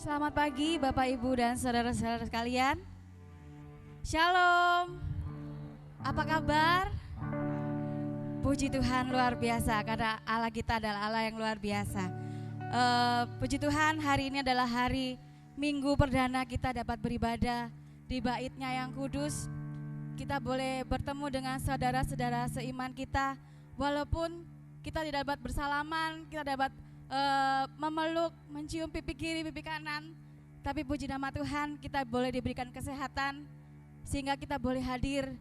Selamat pagi Bapak Ibu dan saudara-saudara sekalian. Shalom. Apa kabar? Puji Tuhan luar biasa karena Allah kita adalah Allah yang luar biasa. Puji Tuhan, hari ini adalah hari Minggu perdana kita dapat beribadah di Bait-Nya yang kudus. Kita boleh bertemu dengan saudara-saudara seiman kita, walaupun kita tidak dapat bersalaman, kita dapat memeluk, mencium pipi kiri, pipi kanan, tapi puji nama Tuhan kita boleh diberikan kesehatan sehingga kita boleh hadir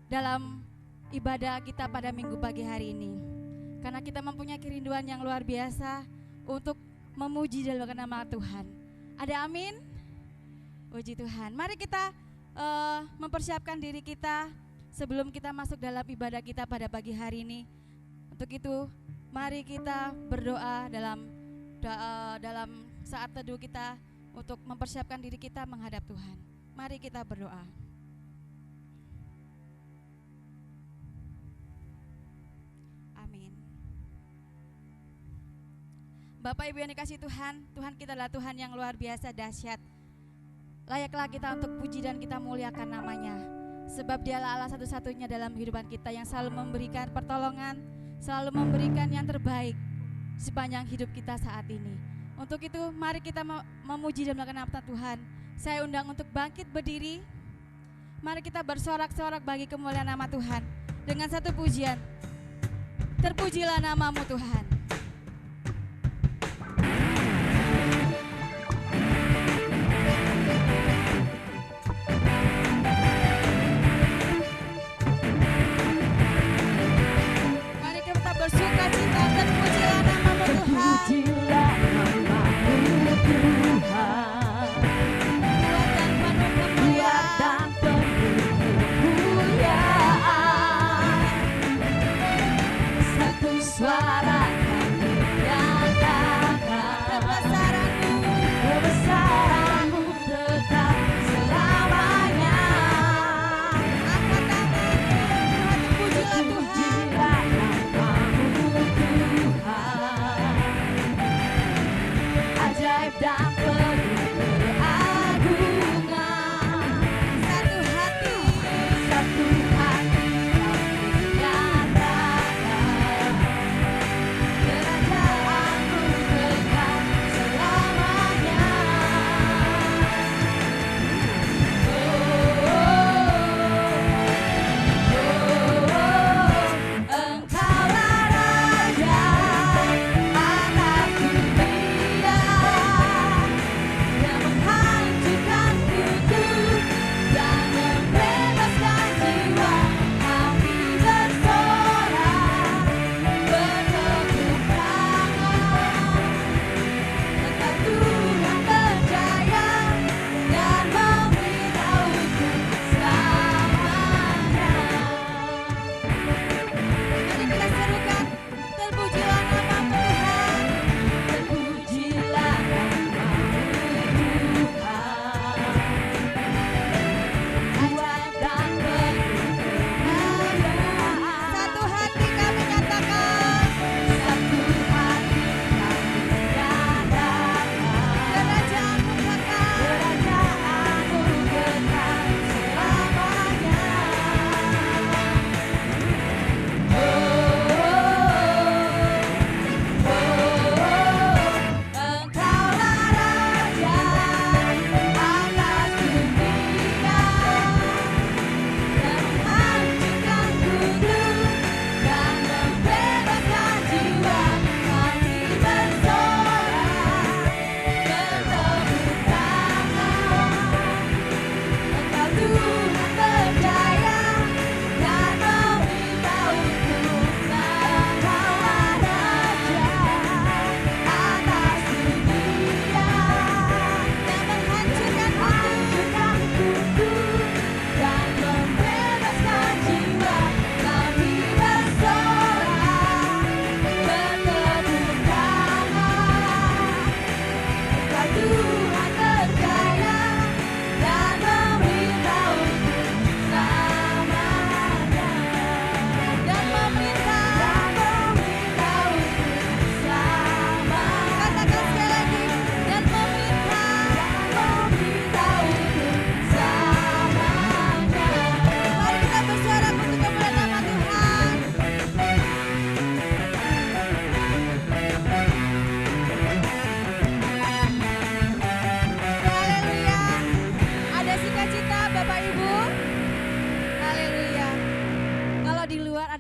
dalam ibadah kita pada minggu pagi hari ini, karena kita mempunyai kerinduan yang luar biasa untuk memuji dalam nama Tuhan. Ada amin? Puji Tuhan. Mari kita mempersiapkan diri kita sebelum kita masuk dalam ibadah kita pada pagi hari ini. Untuk itu mari kita berdoa dalam saat teduh kita untuk mempersiapkan diri kita menghadap Tuhan. Mari kita berdoa. Amin. Bapak Ibu yang dikasihi Tuhan, Tuhan kita adalah Tuhan yang luar biasa dahsyat. Layaklah kita untuk puji dan kita muliakan namanya. Sebab dialah Allah satu-satunya dalam kehidupan kita yang selalu memberikan pertolongan, selalu memberikan yang terbaik sepanjang hidup kita saat ini. Untuk itu mari kita memuji dan melakukan nama Tuhan. Saya undang untuk bangkit berdiri. Mari kita bersorak-sorak bagi kemuliaan nama Tuhan dengan satu pujian. Terpujilah namamu Tuhan. Bersuka cita dan pujilah namamu Tuhan. Pujilah namamu Tuhan. Kuat dan penuh kemuliaan. Satu suara kami nyatakan kebesaranmu tetap selamanya. Angkat tangan, pujilah Tuhan. Ajaib dan penuh keagungan. Satu hati kami nyatakan kerajaanmu kekal selamanya. Engkaulah Raja atas dunia.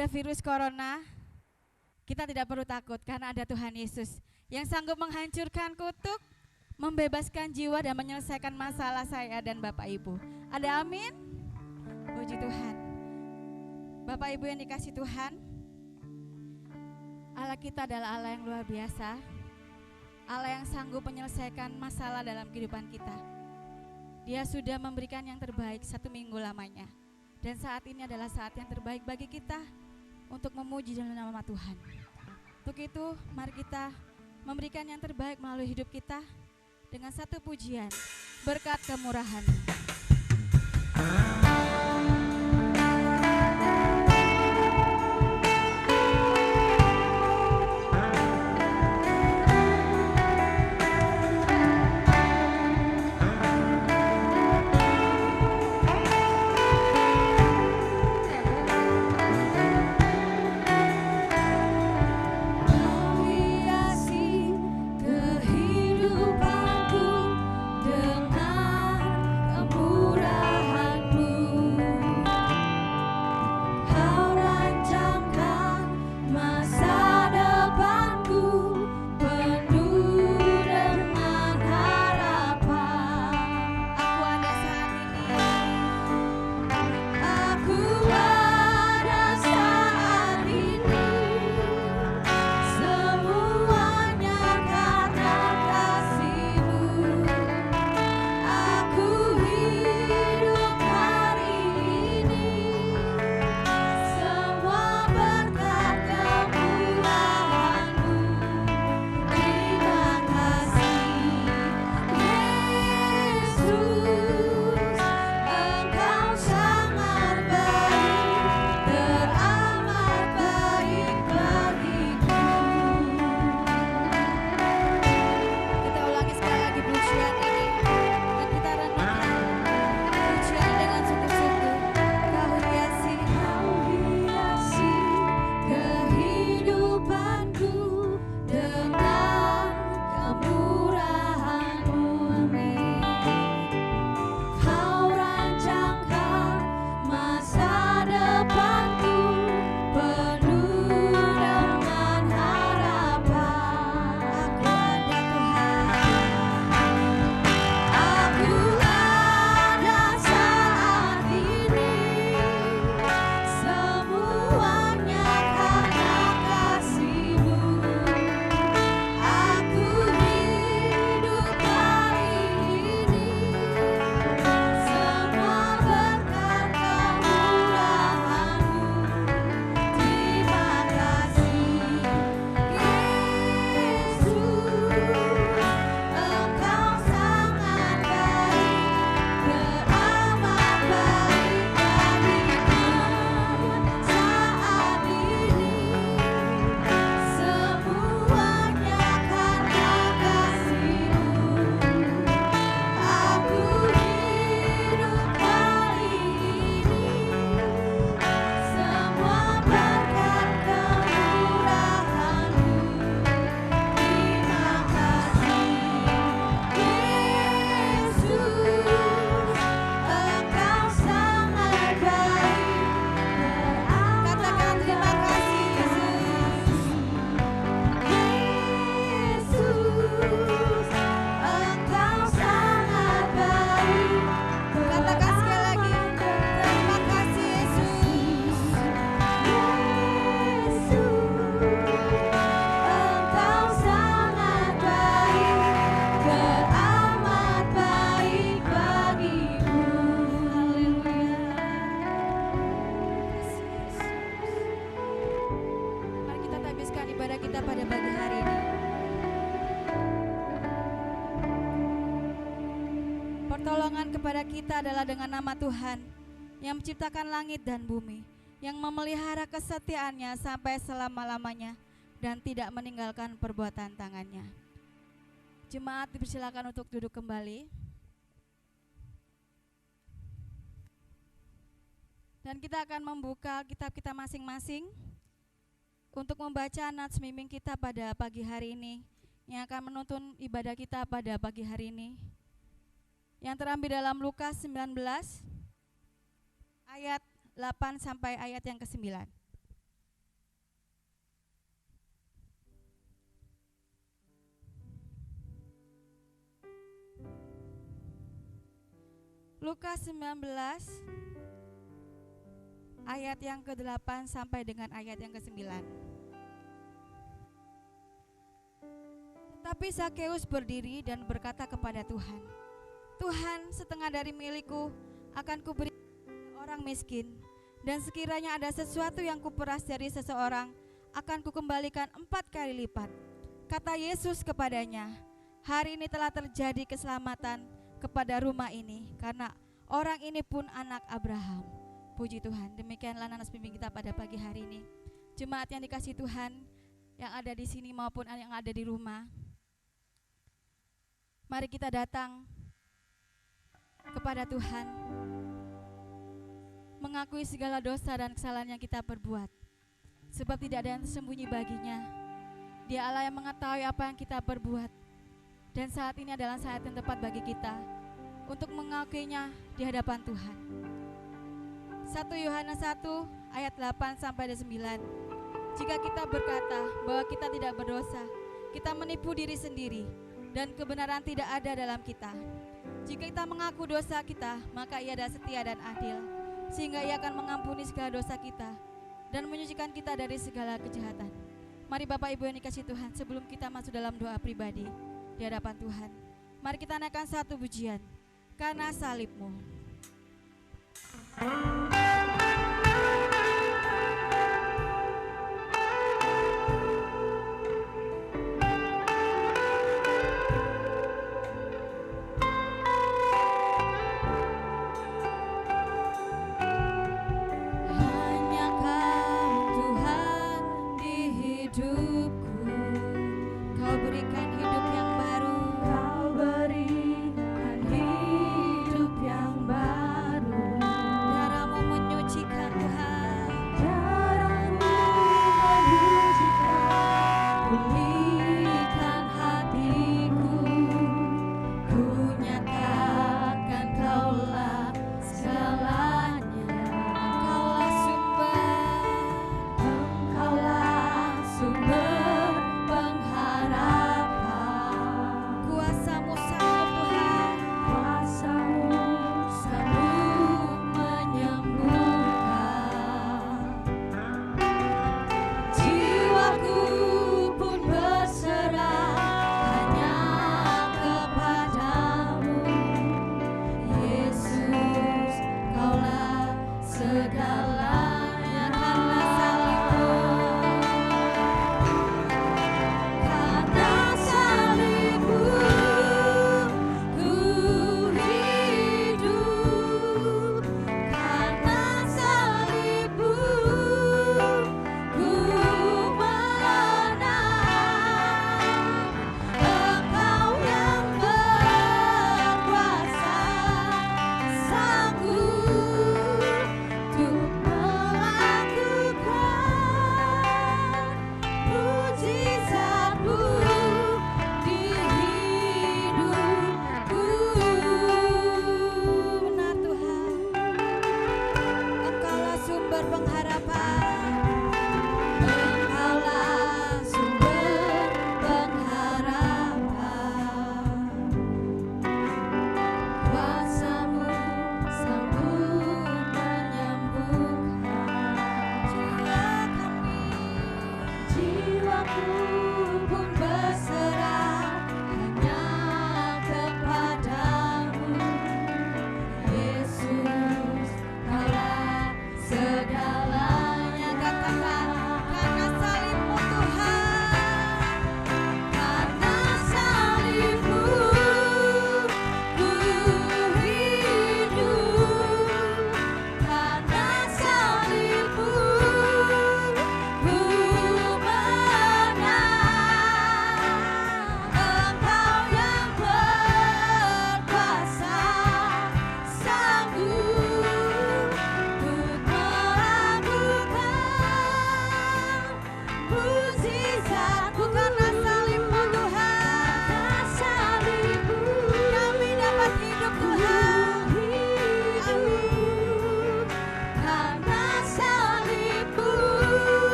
ada virus corona, kita tidak perlu takut karena ada Tuhan Yesus yang sanggup menghancurkan kutuk, membebaskan jiwa dan menyelesaikan masalah saya dan Bapak Ibu. Ada amin? Puji Tuhan. Bapak Ibu yang dikasih Tuhan, Allah kita adalah Allah yang luar biasa, Allah yang sanggup menyelesaikan masalah dalam kehidupan kita. Dia sudah memberikan yang terbaik 1 minggu lamanya. Dan saat ini adalah saat yang terbaik bagi kita untuk memuji dalam nama Tuhan. Untuk itu, mari kita memberikan yang terbaik melalui hidup kita dengan satu pujian, berkat kemurahan. Pertolongan kepada kita adalah dengan nama Tuhan yang menciptakan langit dan bumi, yang memelihara kesetiaannya sampai selama-lamanya dan tidak meninggalkan perbuatan tangannya. Jemaat dipersilakan untuk duduk kembali. Dan kita akan membuka kitab kita masing-masing untuk membaca nats miming kita pada pagi hari ini, yang akan menuntun ibadah kita pada pagi hari ini, yang terambil dalam Lukas 19 ayat 8 sampai ayat yang ke-9. Lukas 19 ayat yang ke-8 sampai dengan ayat yang ke-9. Tapi Zakheus berdiri dan berkata kepada Tuhan, Tuhan, setengah dari milikku akan kuberi orang miskin, dan sekiranya ada sesuatu yang kuperas dari seseorang, akan kukembalikan 4 kali lipat. Kata Yesus kepadanya, hari ini telah terjadi keselamatan kepada rumah ini, karena orang ini pun anak Abraham. Puji Tuhan. Demikianlah nanas bimbing kita pada pagi hari ini. Jemaat yang dikasihi Tuhan, yang ada di sini maupun yang ada di rumah, mari kita datang kepada Tuhan, mengakui segala dosa dan kesalahan yang kita perbuat, sebab tidak ada yang tersembunyi baginya. Dia Allah yang mengetahui apa yang kita perbuat, dan saat ini adalah saat yang tepat bagi kita untuk mengakuinya di hadapan Tuhan. 1 Yohanes 1 ayat 8 sampai 9. Jika kita berkata bahwa kita tidak berdosa, kita menipu diri sendiri, dan kebenaran tidak ada dalam kita. Jika kita mengaku dosa kita, maka Ia adalah setia dan adil, sehingga Ia akan mengampuni segala dosa kita dan menyucikan kita dari segala kejahatan. Mari Bapak Ibu yang dikasihi Tuhan, sebelum kita masuk dalam doa pribadi di hadapan Tuhan, mari kita naikkan satu pujian, Karena Salib-Mu. Darah-Mu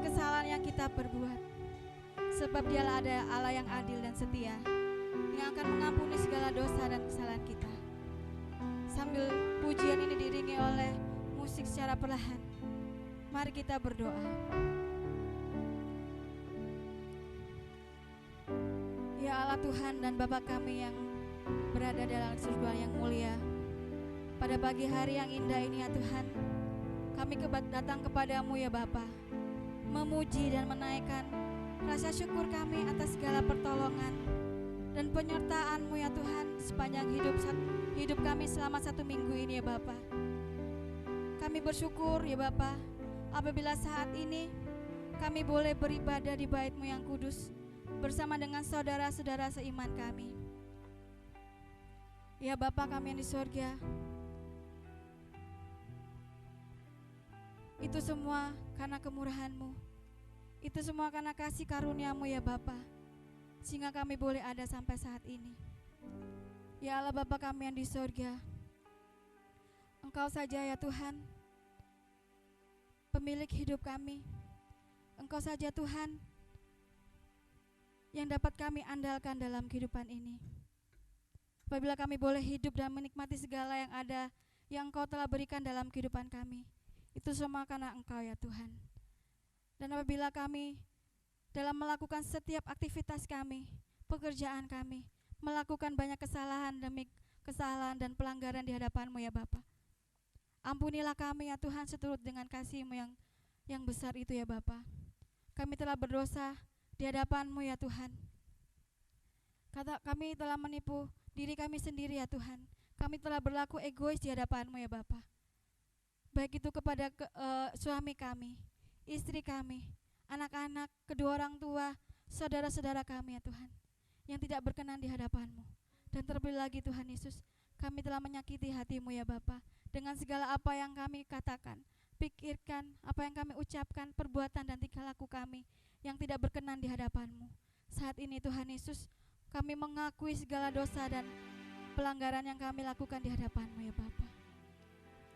kesalahan yang kita perbuat. Sebab Dialah ada Allah yang adil dan setia, yang akan mengampuni segala dosa dan kesalahan kita. Sambil pujian ini diiringi oleh musik secara perlahan, mari kita berdoa. Ya Allah Tuhan dan Bapa kami yang berada dalam surga yang mulia, pada pagi hari yang indah ini ya Tuhan, kami datang kepadamu ya Bapa, memuji dan menaikkan rasa syukur kami atas segala pertolongan dan penyertaan-Mu ya Tuhan sepanjang hidup kami selama 1 minggu ini ya Bapa. Kami bersyukur ya Bapa, apabila saat ini kami boleh beribadah di bait-Mu yang kudus bersama dengan saudara-saudara seiman kami. Ya Bapa kami yang di surga, itu semua karena kemurahan-Mu. Itu semua karena kasih karunia-Mu ya Bapa, sehingga kami boleh ada sampai saat ini. Ya Allah Bapa kami yang di surga, Engkau saja ya Tuhan, pemilik hidup kami. Engkau saja Tuhan yang dapat kami andalkan dalam kehidupan ini. Apabila kami boleh hidup dan menikmati segala yang ada, yang Engkau telah berikan dalam kehidupan kami, itu semua karena Engkau ya Tuhan. Dan apabila kami dalam melakukan setiap aktivitas kami, pekerjaan kami, melakukan banyak kesalahan demi kesalahan dan pelanggaran di hadapan-Mu ya Bapa, ampunilah kami ya Tuhan seturut dengan kasih-Mu yang besar itu ya Bapa. Kami telah berdosa di hadapan-Mu ya Tuhan. Kami telah menipu diri kami sendiri ya Tuhan. Kami telah berlaku egois di hadapan-Mu ya Bapa, baik itu kepada suami kami, istri kami, anak-anak, kedua orang tua, saudara-saudara kami ya Tuhan, yang tidak berkenan di hadapan-Mu. Dan terlebih lagi Tuhan Yesus, kami telah menyakiti hati-Mu ya Bapa, dengan segala apa yang kami katakan, pikirkan, apa yang kami ucapkan, perbuatan dan tingkah laku kami yang tidak berkenan di hadapan-Mu. Saat ini Tuhan Yesus, kami mengakui segala dosa dan pelanggaran yang kami lakukan di hadapan-Mu ya Bapa.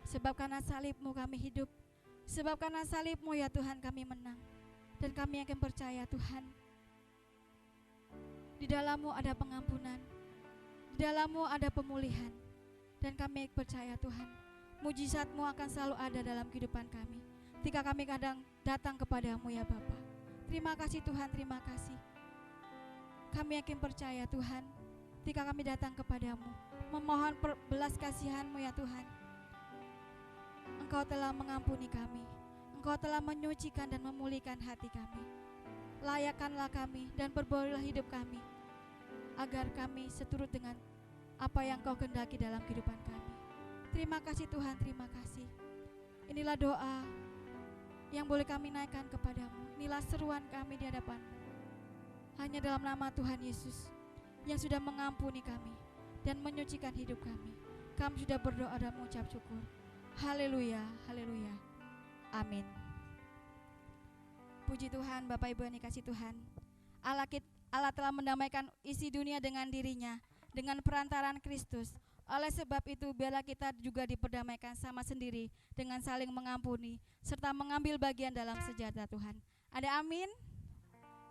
Sebab karena salib-Mu kami hidup, sebab karena salib-Mu ya Tuhan kami menang. Dan kami yakin percaya Tuhan, di dalam-Mu ada pengampunan, di dalam-Mu ada pemulihan. Dan kami percaya Tuhan, mujizat-Mu akan selalu ada dalam kehidupan kami ketika kami kadang datang kepadamu ya Bapa. Terima kasih Tuhan, terima kasih. Kami yakin percaya Tuhan, ketika kami datang kepadamu, memohon belas kasihan-Mu ya Tuhan, Engkau telah mengampuni kami, Engkau telah menyucikan dan memulihkan hati kami. Layakkanlah kami dan perbolehlah hidup kami, agar kami seturut dengan apa yang Kau kehendaki dalam kehidupan kami. Terima kasih Tuhan, terima kasih. Inilah doa yang boleh kami naikkan kepadamu. Inilah seruan kami di hadapan-Mu. Hanya dalam nama Tuhan Yesus yang sudah mengampuni kami dan menyucikan hidup kami, kami sudah berdoa dan mengucap syukur. Haleluya, haleluya, amin. Puji Tuhan, Bapak Ibu yang dikasihi Tuhan, Allah telah mendamaikan isi dunia dengan dirinya, dengan perantaraan Kristus. Oleh sebab itu, biarlah kita juga diperdamaikan sama sendiri dengan saling mengampuni, serta mengambil bagian dalam sejahtera Tuhan. Ada amin?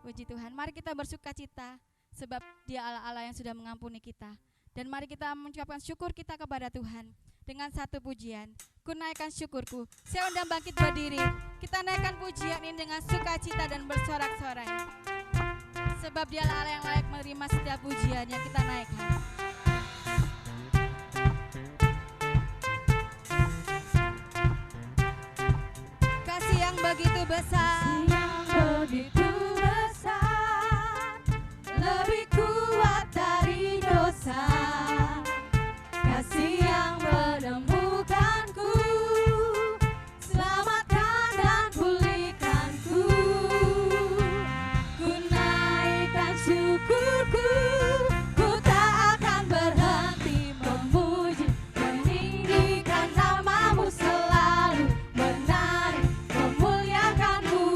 Puji Tuhan, mari kita bersuka cita, sebab Dia Allah-Allah yang sudah mengampuni kita. Dan mari kita mengucapkan syukur kita kepada Tuhan dengan satu pujian. Ku naikkan syukurku. Saya undang bangkit berdiri. Kita naikkan pujian ini dengan sukacita dan bersorak-sorai. Sebab Dia Allah yang layak menerima setiap pujian yang kita naikkan. Kasih yang begitu besar, begitu besar, lebih kuat dari dosa. Kasih yang menemukanku, selamatkan dan pulihkanku. Ku naikkan syukurku, ku tak akan berhenti memuji, meninggikan namamu selalu, menari memuliakanmu.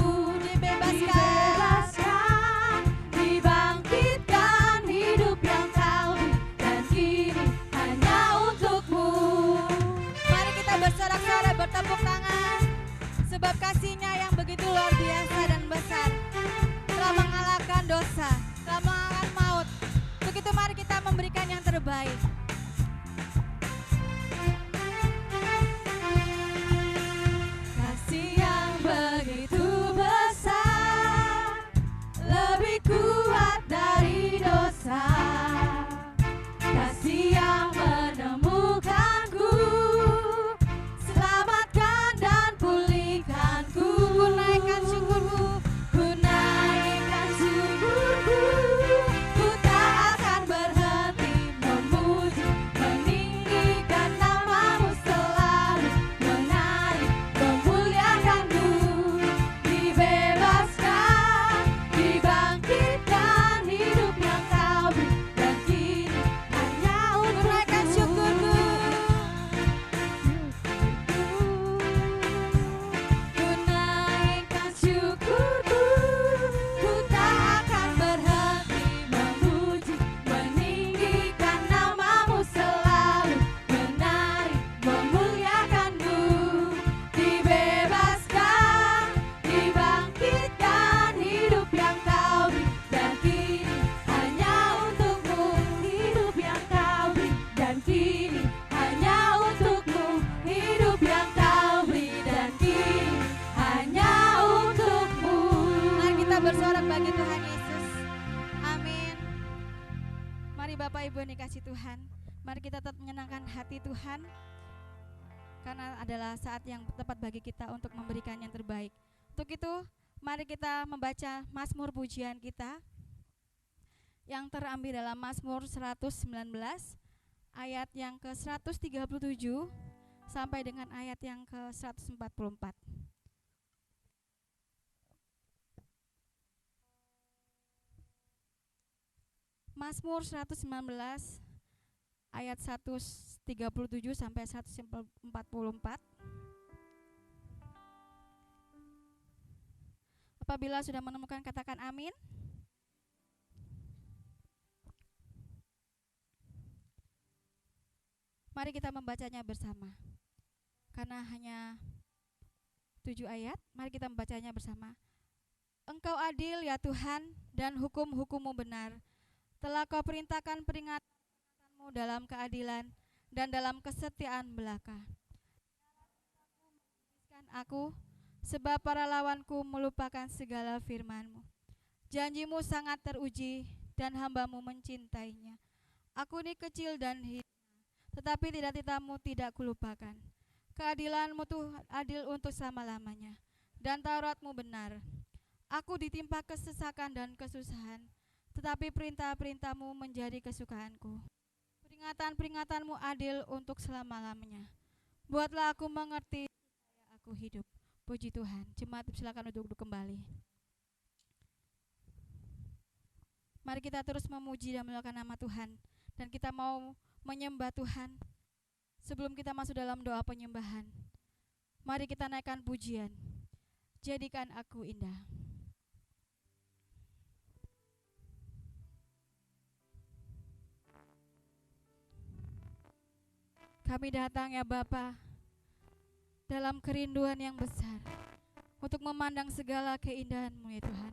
bersorak bagi Tuhan Yesus. Amin. Mari Bapak Ibu yang dikasih Tuhan, mari kita tetap menyenangkan hati Tuhan, karena adalah saat yang tepat bagi kita untuk memberikan yang terbaik. Untuk itu, mari kita membaca Mazmur pujian kita yang terambil dalam Mazmur 119 ayat yang ke-137 sampai dengan ayat yang ke-144. Mazmur 119 ayat 137 sampai 144. Apabila sudah menemukan, katakan amin. Mari kita membacanya bersama. Karena hanya 7 ayat, mari kita membacanya bersama. Engkau adil ya Tuhan, dan hukum-hukum-Mu benar. Telah Kau perintahkan peringatan-Mu dalam keadilan dan dalam kesetiaan belaka. Aku, sebab para lawanku melupakan segala firman-Mu. Janji-Mu sangat teruji, dan hamba-Mu mencintainya. Aku ini kecil dan hina, tetapi cita-cita-Mu tidak kulupakan. Keadilan-Mu Tuhan adil untuk selama-lamanya, dan Taurat-Mu benar. Aku ditimpa kesesakan dan kesusahan, tetapi perintah-perintah-Mu menjadi kesukaanku. Peringatan-peringatan-Mu adil untuk selama-lamanya. Buatlah aku mengerti supaya aku hidup. Puji Tuhan. Jemaat silakan duduk kembali. Mari kita terus memuji dan memuliakan nama Tuhan, dan kita mau menyembah Tuhan. Sebelum kita masuk dalam doa penyembahan, mari kita naikkan pujian. Jadikan aku indah. Kami datang ya Bapa dalam kerinduan yang besar untuk memandang segala keindahan-Mu ya Tuhan.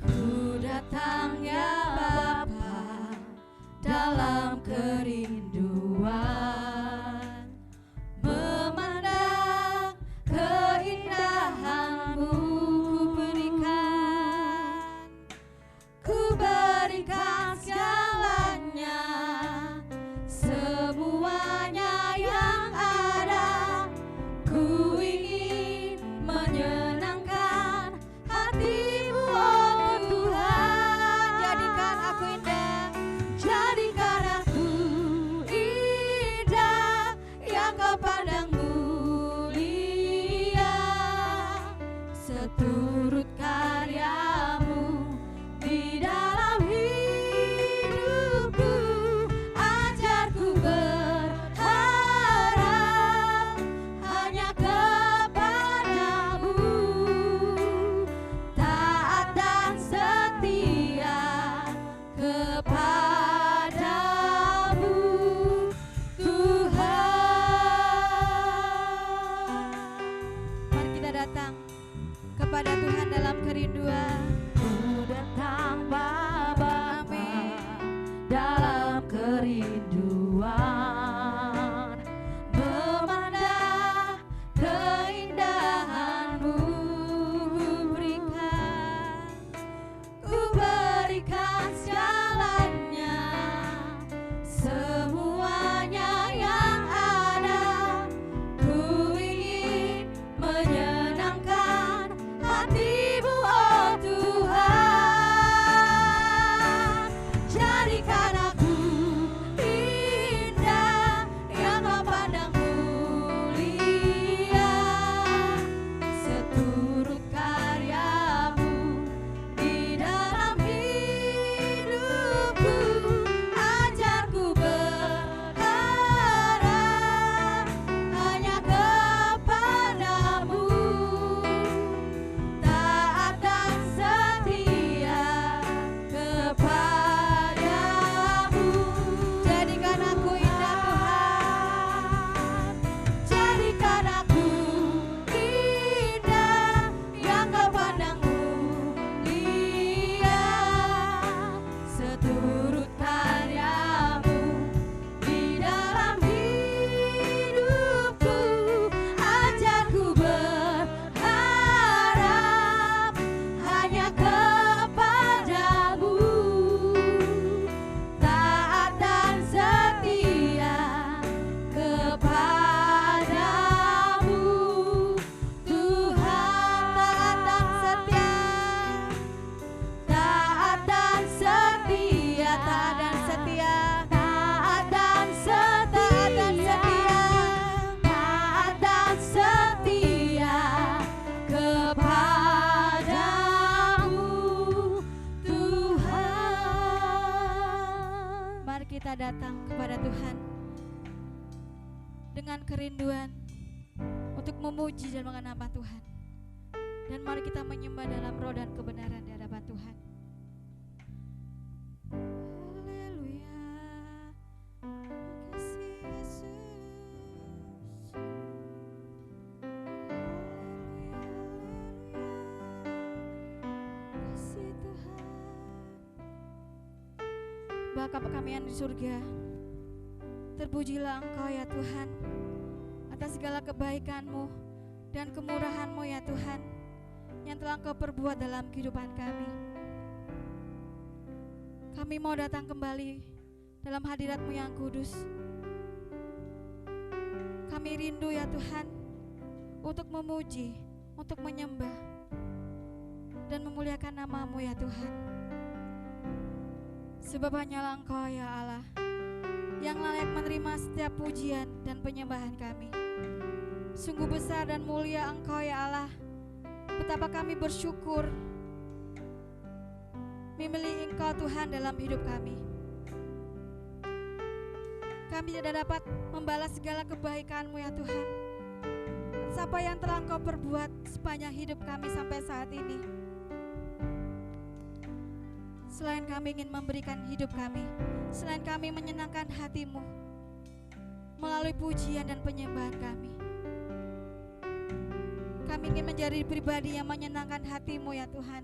Ku datang ya Bapa dalam kerinduan, memandang keindahan-Mu. Ku berikan segalanya, semuanya yang ada. Ku ingin menyenangkan hati-Mu, oh Tuhan. Jadikan aku indah, jadikan aku indah, yang Kau pandang mulia, seturut karya-Mu di dalam hidupku. Ajarku berharap hanya kepada-Mu, taat dan setia kepada-Mu, Tuhan. Mari kita datang kepada Tuhan dalam kerinduan. Ku datang Bapa, Amin. dalam kerinduan, memandang keindahan-Mu. Ku berikan segalanya, semuanya yang ada. Ku ingin menyenangkan hati-Mu, oh Tuhan. Jadikan aku kita datang kepada Tuhan dengan kerinduan untuk memuji dan mengenal nama Tuhan. Dan mari kita menyembah dalam roh dan kebenaran di hadapan Tuhan. Haleluya. Kasih Yesus. Kasih Tuhan. Bapa kami yang di surga, terpujilah Engkau ya Tuhan atas segala kebaikan-Mu dan kemurahan-Mu ya Tuhan yang telah Engkau perbuat dalam kehidupan kami. Kami mau datang kembali dalam hadirat-Mu yang kudus. Kami rindu ya Tuhan untuk memuji, untuk menyembah dan memuliakan nama-Mu ya Tuhan. Sebab hanyalah Engkau ya Allah yang layak menerima setiap pujian dan penyembahan kami. Sungguh besar dan mulia Engkau ya Allah. Betapa kami bersyukur memiliki Engkau Tuhan dalam hidup kami. Kami tidak dapat membalas segala kebaikan-Mu ya Tuhan. Atas apa yang telah Engkau perbuat sepanjang hidup kami sampai saat ini. Selain kami ingin memberikan hidup kami, selain kami menyenangkan hati-Mu melalui pujian dan penyembahan kami. Kami ingin menjadi pribadi yang menyenangkan hati-Mu ya Tuhan.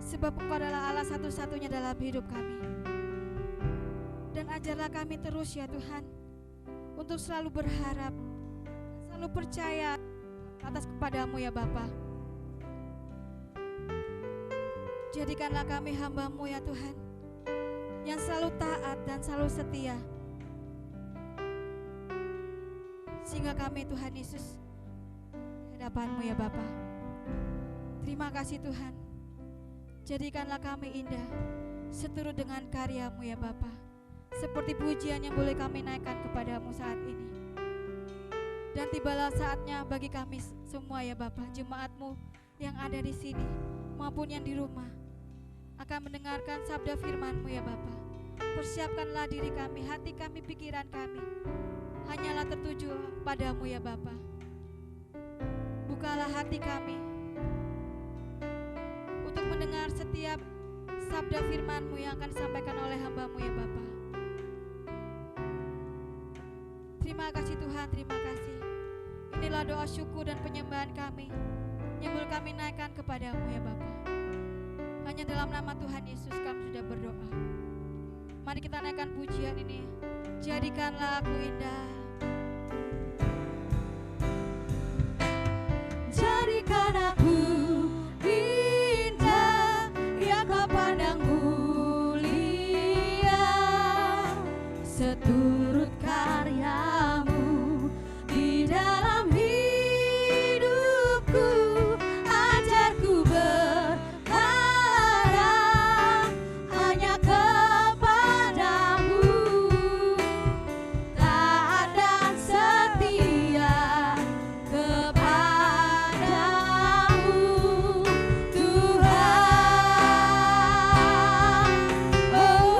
Sebab Engkau adalah Allah satu-satunya dalam hidup kami. Dan ajarlah kami terus ya Tuhan untuk selalu berharap, selalu percaya atas kepada-Mu ya Bapa. Jadikanlah kami hamba-Mu ya Tuhan yang selalu taat dan selalu setia. Sehingga kami Tuhan Yesus hadapan-Mu ya Bapa. Terima kasih Tuhan. Jadikanlah kami indah seturut dengan karya-Mu ya Bapa. Seperti pujian yang boleh kami naikkan kepada-Mu saat ini. Dan tibalah saatnya bagi kami semua ya Bapa, jemaat-Mu yang ada di sini maupun yang di rumah akan mendengarkan sabda firman-Mu ya Bapa. Persiapkanlah diri kami, hati kami, pikiran kami hanyalah tertuju padamu ya Bapa. Bukalah hati kami untuk mendengar setiap sabda firman-Mu yang akan disampaikan oleh hamba-Mu ya Bapa. Terima kasih Tuhan, terima kasih. Inilah doa syukur dan penyembahan kami yang boleh kami naikkan kepadamu ya Bapa. Hanya dalam nama Tuhan Yesus kami sudah berdoa. Mari kita naikkan pujian ini. Jadikanlah aku indah. Jadikan aku indah, yang Kau pandang mulia, seturut karya-Mu di dalam hidupku. Ajarku berharap hanya kepadamu, taat dan setia kepadamu, Tuhan. Oh,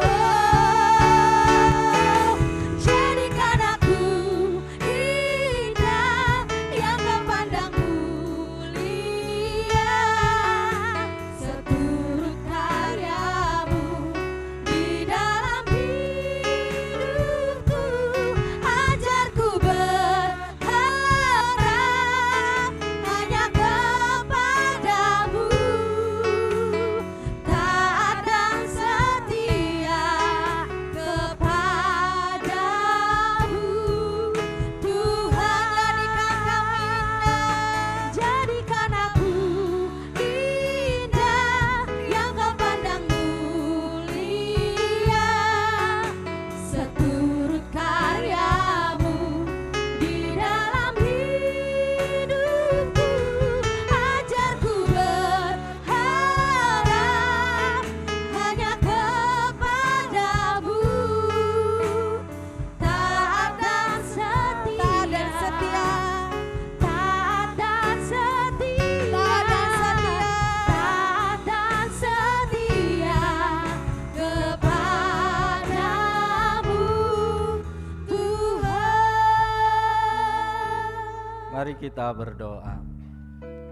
Mari kita berdoa.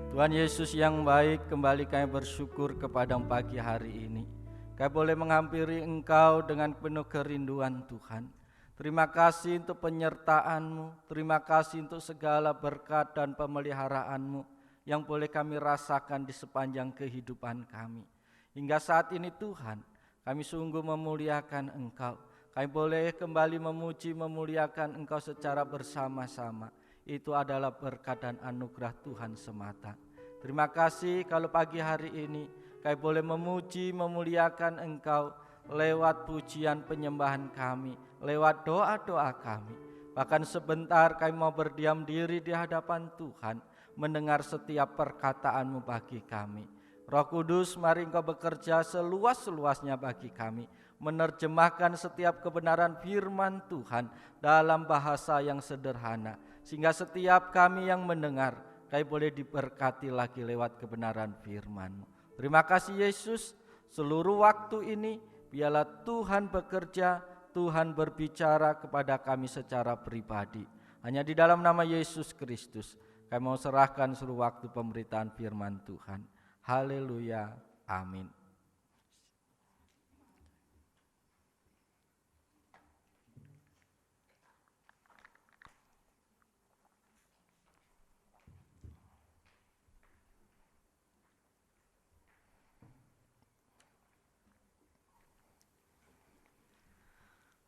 Tuhan Yesus yang baik, kembali kami bersyukur kepada pagi hari ini. Kami boleh menghampiri Engkau dengan penuh kerinduan Tuhan. Terima kasih untuk penyertaan-Mu, terima kasih untuk segala berkat dan pemeliharaan-Mu yang boleh kami rasakan di sepanjang kehidupan kami. Hingga saat ini Tuhan, kami sungguh memuliakan Engkau. Kami boleh kembali memuji, memuliakan Engkau secara bersama-sama. Itu adalah berkat dan anugerah Tuhan semata. Terima kasih kalau pagi hari ini kami boleh memuji, memuliakan Engkau lewat pujian penyembahan kami, lewat doa-doa kami. Bahkan sebentar kami mau berdiam diri di hadapan Tuhan, mendengar setiap perkataan-Mu bagi kami. Roh Kudus, mari Engkau bekerja seluas-luasnya bagi kami, menerjemahkan setiap kebenaran firman Tuhan dalam bahasa yang sederhana, sehingga setiap kami yang mendengar, kami boleh diberkati lagi lewat kebenaran firman-Mu. Terima kasih Yesus, seluruh waktu ini biarlah Tuhan bekerja, Tuhan berbicara kepada kami secara pribadi. Hanya di dalam nama Yesus Kristus kami mau serahkan seluruh waktu pemberitaan firman Tuhan. Haleluya, amin.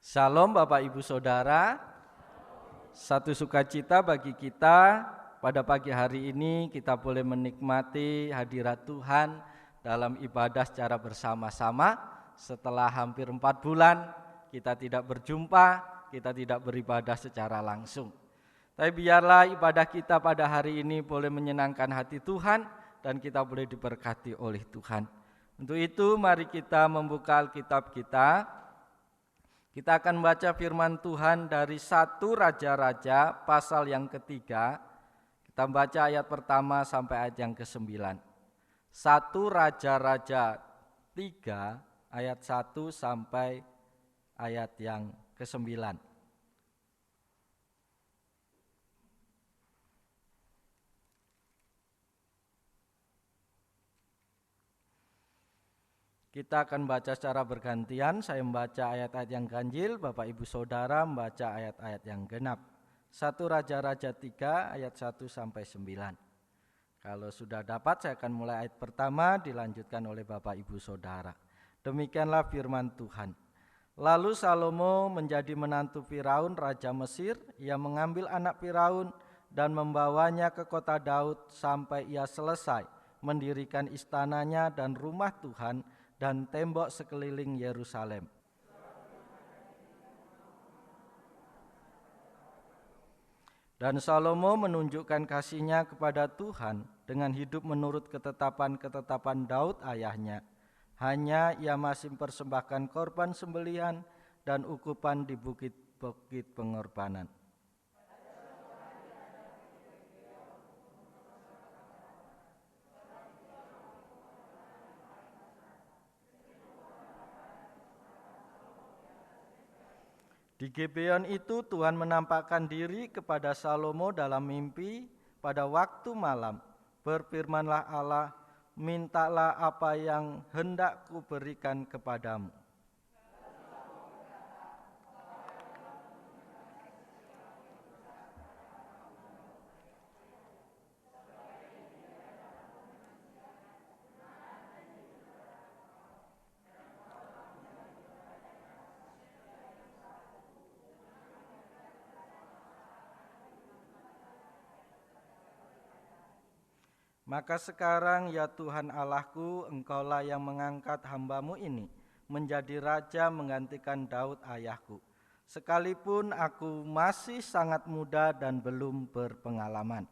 Shalom Bapak Ibu Saudara, satu sukacita bagi kita pada pagi hari ini kita boleh menikmati hadirat Tuhan dalam ibadah secara bersama-sama. Setelah hampir 4 bulan kita tidak berjumpa, kita tidak beribadah secara langsung. Tapi biarlah ibadah kita pada hari ini boleh menyenangkan hati Tuhan dan kita boleh diberkati oleh Tuhan. Untuk itu mari kita membuka Alkitab kita. Kita akan baca firman Tuhan dari 1 Raja-Raja pasal yang ketiga. Kita baca ayat pertama sampai ayat yang ke-9. 1 Raja-Raja 3 ayat 1 sampai ayat yang ke-9. Kita akan baca secara bergantian, saya membaca ayat-ayat yang ganjil, Bapak Ibu Saudara membaca ayat-ayat yang genap. 1 Raja-Raja 3 ayat 1 sampai 9. Kalau sudah dapat saya akan mulai ayat pertama, dilanjutkan oleh Bapak Ibu Saudara. Demikianlah firman Tuhan. Lalu Salomo menjadi menantu Firaun Raja Mesir. Ia mengambil anak Firaun dan membawanya ke kota Daud sampai ia selesai mendirikan istananya dan rumah Tuhan dan tembok sekeliling Yerusalem. Dan Salomo menunjukkan kasihnya kepada Tuhan dengan hidup menurut ketetapan-ketetapan Daud ayahnya. Hanya ia masih mempersembahkan korban sembelihan dan ukupan di bukit-bukit pengorbanan. Di Gibeon itu Tuhan menampakkan diri kepada Salomo dalam mimpi pada waktu malam. Berfirmanlah Allah, mintalah apa yang hendak kuberikan kepadamu. Maka sekarang ya Tuhan Allahku, Engkaulah yang mengangkat hamba-Mu ini menjadi raja menggantikan Daud ayahku. Sekalipun aku masih sangat muda dan belum berpengalaman.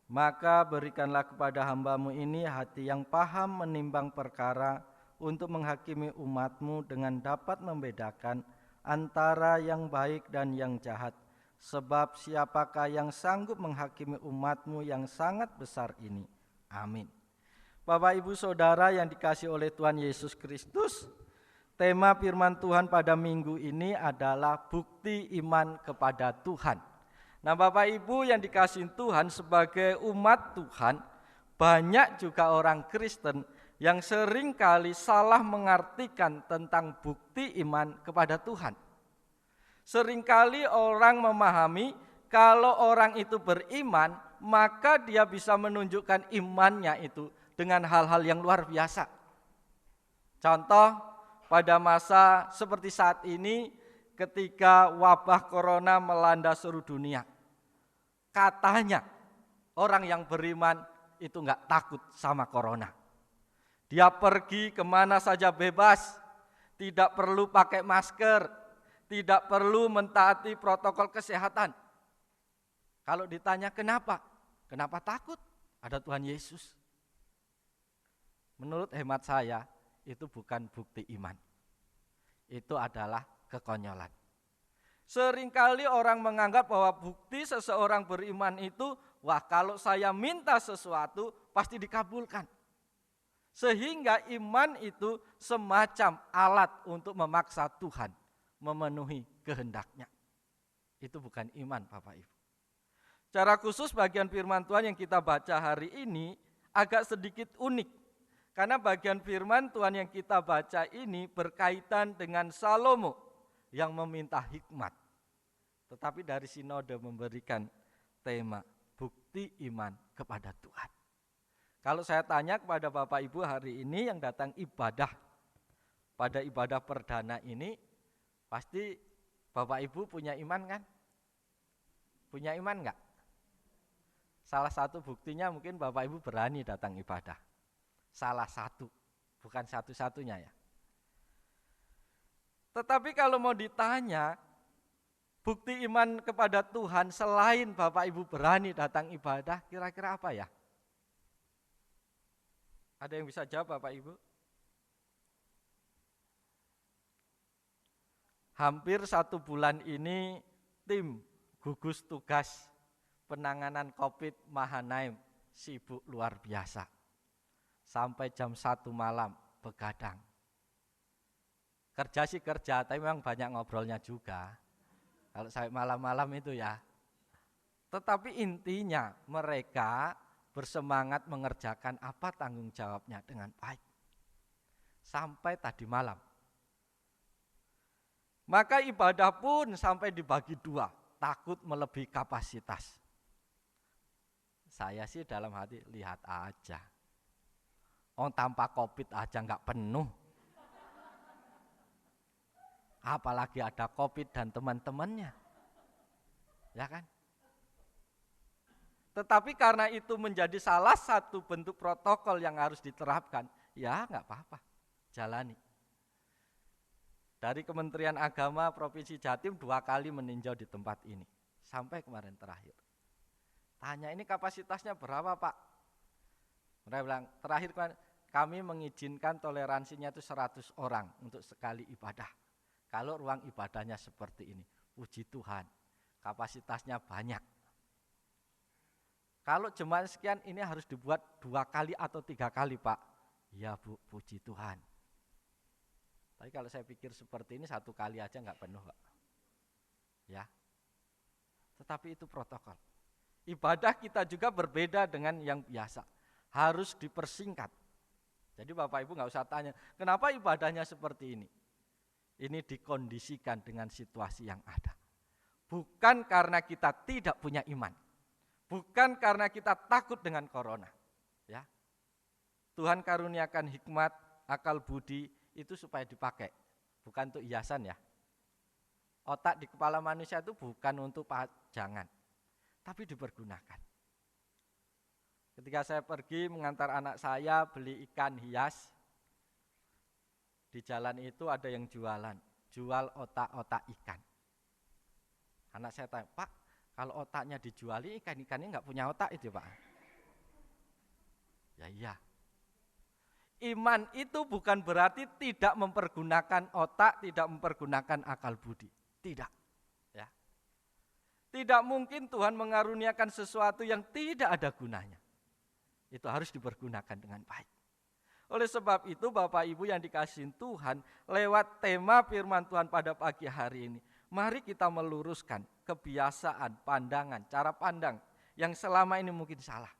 Maka berikanlah kepada hamba-Mu ini hati yang paham menimbang perkara, untuk menghakimi umat-Mu dengan dapat membedakan antara yang baik dan yang jahat. Sebab siapakah yang sanggup menghakimi umat-Mu yang sangat besar ini? Amin. Bapak Ibu Saudara yang dikasihi oleh Tuhan Yesus Kristus, tema firman Tuhan pada minggu ini adalah bukti iman kepada Tuhan. Nah, Bapak Ibu yang dikasihi Tuhan, sebagai umat Tuhan, banyak juga orang Kristen yang seringkali salah mengartikan tentang bukti iman kepada Tuhan. Seringkali orang memahami kalau orang itu beriman, maka dia bisa menunjukkan imannya itu dengan hal-hal yang luar biasa. Contoh, pada masa seperti saat ini ketika wabah corona melanda seluruh dunia, katanya orang yang beriman itu enggak takut sama corona. Dia pergi kemana saja bebas, tidak perlu pakai masker, tidak perlu mentaati protokol kesehatan. Kalau ditanya kenapa? Kenapa takut? Ada Tuhan Yesus. Menurut hemat saya, itu bukan bukti iman. Itu adalah kekonyolan. Seringkali orang menganggap bahwa bukti seseorang beriman itu, wah kalau saya minta sesuatu pasti dikabulkan. Sehingga iman itu semacam alat untuk memaksa Tuhan memenuhi kehendaknya. Itu bukan iman, Bapak Ibu. Secara khusus bagian firman Tuhan yang kita baca hari ini agak sedikit unik. Karena bagian firman Tuhan yang kita baca ini berkaitan dengan Salomo yang meminta hikmat. Tetapi dari sinode memberikan tema bukti iman kepada Tuhan. Kalau saya tanya kepada Bapak Ibu hari ini yang datang ibadah, pada ibadah perdana ini, pasti Bapak Ibu punya iman kan? Punya iman enggak? Salah satu buktinya mungkin Bapak Ibu berani datang ibadah. Salah satu, bukan satu-satunya ya. Tetapi kalau mau ditanya, bukti iman kepada Tuhan selain Bapak Ibu berani datang ibadah, kira-kira apa ya? Ada yang bisa jawab Bapak Ibu? Hampir 1 bulan ini tim gugus tugas penanganan COVID Mahanaim sibuk luar biasa. Sampai jam 1 malam begadang. Kerja sih kerja, tapi memang banyak ngobrolnya juga. Kalau sampai malam-malam itu ya. Tetapi intinya mereka bersemangat mengerjakan apa tanggung jawabnya dengan baik. Sampai tadi malam. Maka ibadah pun sampai dibagi 2, takut melebihi kapasitas. Saya sih dalam hati lihat aja. Tanpa COVID aja enggak penuh. Apalagi ada COVID dan teman-temannya. Ya kan? Tetapi karena itu menjadi salah satu bentuk protokol yang harus diterapkan, ya enggak apa-apa, jalani. Dari Kementerian Agama Provinsi Jatim 2 kali meninjau di tempat ini, sampai kemarin terakhir. Tanya ini kapasitasnya berapa Pak? Mereka bilang terakhir kami mengizinkan toleransinya itu 100 orang untuk sekali ibadah. Kalau ruang ibadahnya seperti ini, puji Tuhan, kapasitasnya banyak. Kalau jemaat sekian ini harus dibuat 2 kali atau 3 kali Pak. Ya Bu, puji Tuhan. Tapi kalau saya pikir seperti ini 1 kali aja enggak penuh Pak. Ya. Tetapi itu protokol. Ibadah kita juga berbeda dengan yang biasa. Harus dipersingkat. Jadi Bapak Ibu enggak usah tanya, kenapa ibadahnya seperti ini? Ini dikondisikan dengan situasi yang ada. Bukan karena kita tidak punya iman. Bukan karena kita takut dengan corona. Ya. Tuhan karuniakan hikmat, akal budi itu supaya dipakai. Bukan untuk hiasan ya. Otak di kepala manusia itu bukan untuk pajangan. Tapi dipergunakan. Ketika saya pergi mengantar anak saya beli ikan hias, di jalan itu ada yang jual otak-otak ikan. Anak saya tanya, Pak, kalau otaknya dijuali, ikan-ikannya enggak punya otak itu Pak? Ya iya. Iman itu bukan berarti tidak mempergunakan otak, tidak mempergunakan akal budi. Tidak. Ya. Tidak mungkin Tuhan mengaruniakan sesuatu yang tidak ada gunanya. Itu harus dipergunakan dengan baik. Oleh sebab itu Bapak Ibu yang dikasihi Tuhan, lewat tema firman Tuhan pada pagi hari ini, mari kita meluruskan kebiasaan, pandangan, cara pandang yang selama ini mungkin salah.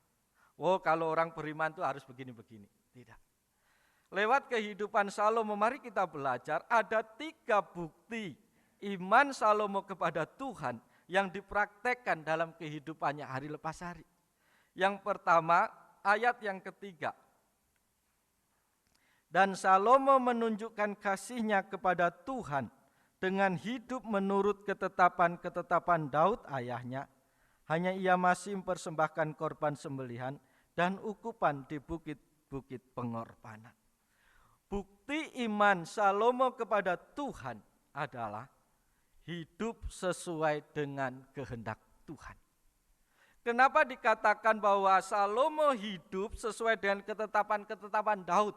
Oh, kalau orang beriman itu harus begini-begini. Tidak. Lewat kehidupan Salomo, mari kita belajar ada 3 bukti iman Salomo kepada Tuhan yang dipraktekkan dalam kehidupannya hari lepas hari. Yang pertama, ayat yang ketiga. Dan Salomo menunjukkan kasihnya kepada Tuhan dengan hidup menurut ketetapan-ketetapan Daud ayahnya. Hanya ia masih mempersembahkan korban sembelihan dan ukupan di bukit-bukit pengorbanan. Bukti iman Salomo kepada Tuhan adalah hidup sesuai dengan kehendak Tuhan. Kenapa dikatakan bahwa Salomo hidup sesuai dengan ketetapan-ketetapan Daud?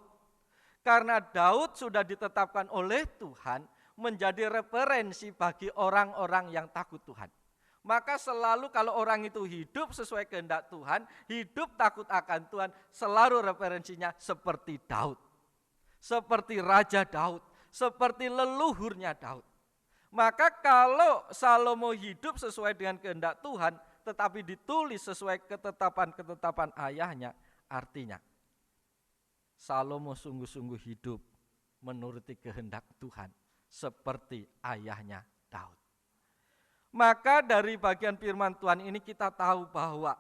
Karena Daud sudah ditetapkan oleh Tuhan menjadi referensi bagi orang-orang yang takut Tuhan. Maka selalu kalau orang itu hidup sesuai kehendak Tuhan, hidup takut akan Tuhan, selalu referensinya seperti Daud. Seperti Raja Daud, seperti leluhurnya Daud. Maka kalau Salomo hidup sesuai dengan kehendak Tuhan, tetapi ditulis sesuai ketetapan-ketetapan ayahnya, artinya Salomo sungguh-sungguh hidup menuruti kehendak Tuhan seperti ayahnya Daud. Maka dari bagian firman Tuhan ini kita tahu bahwa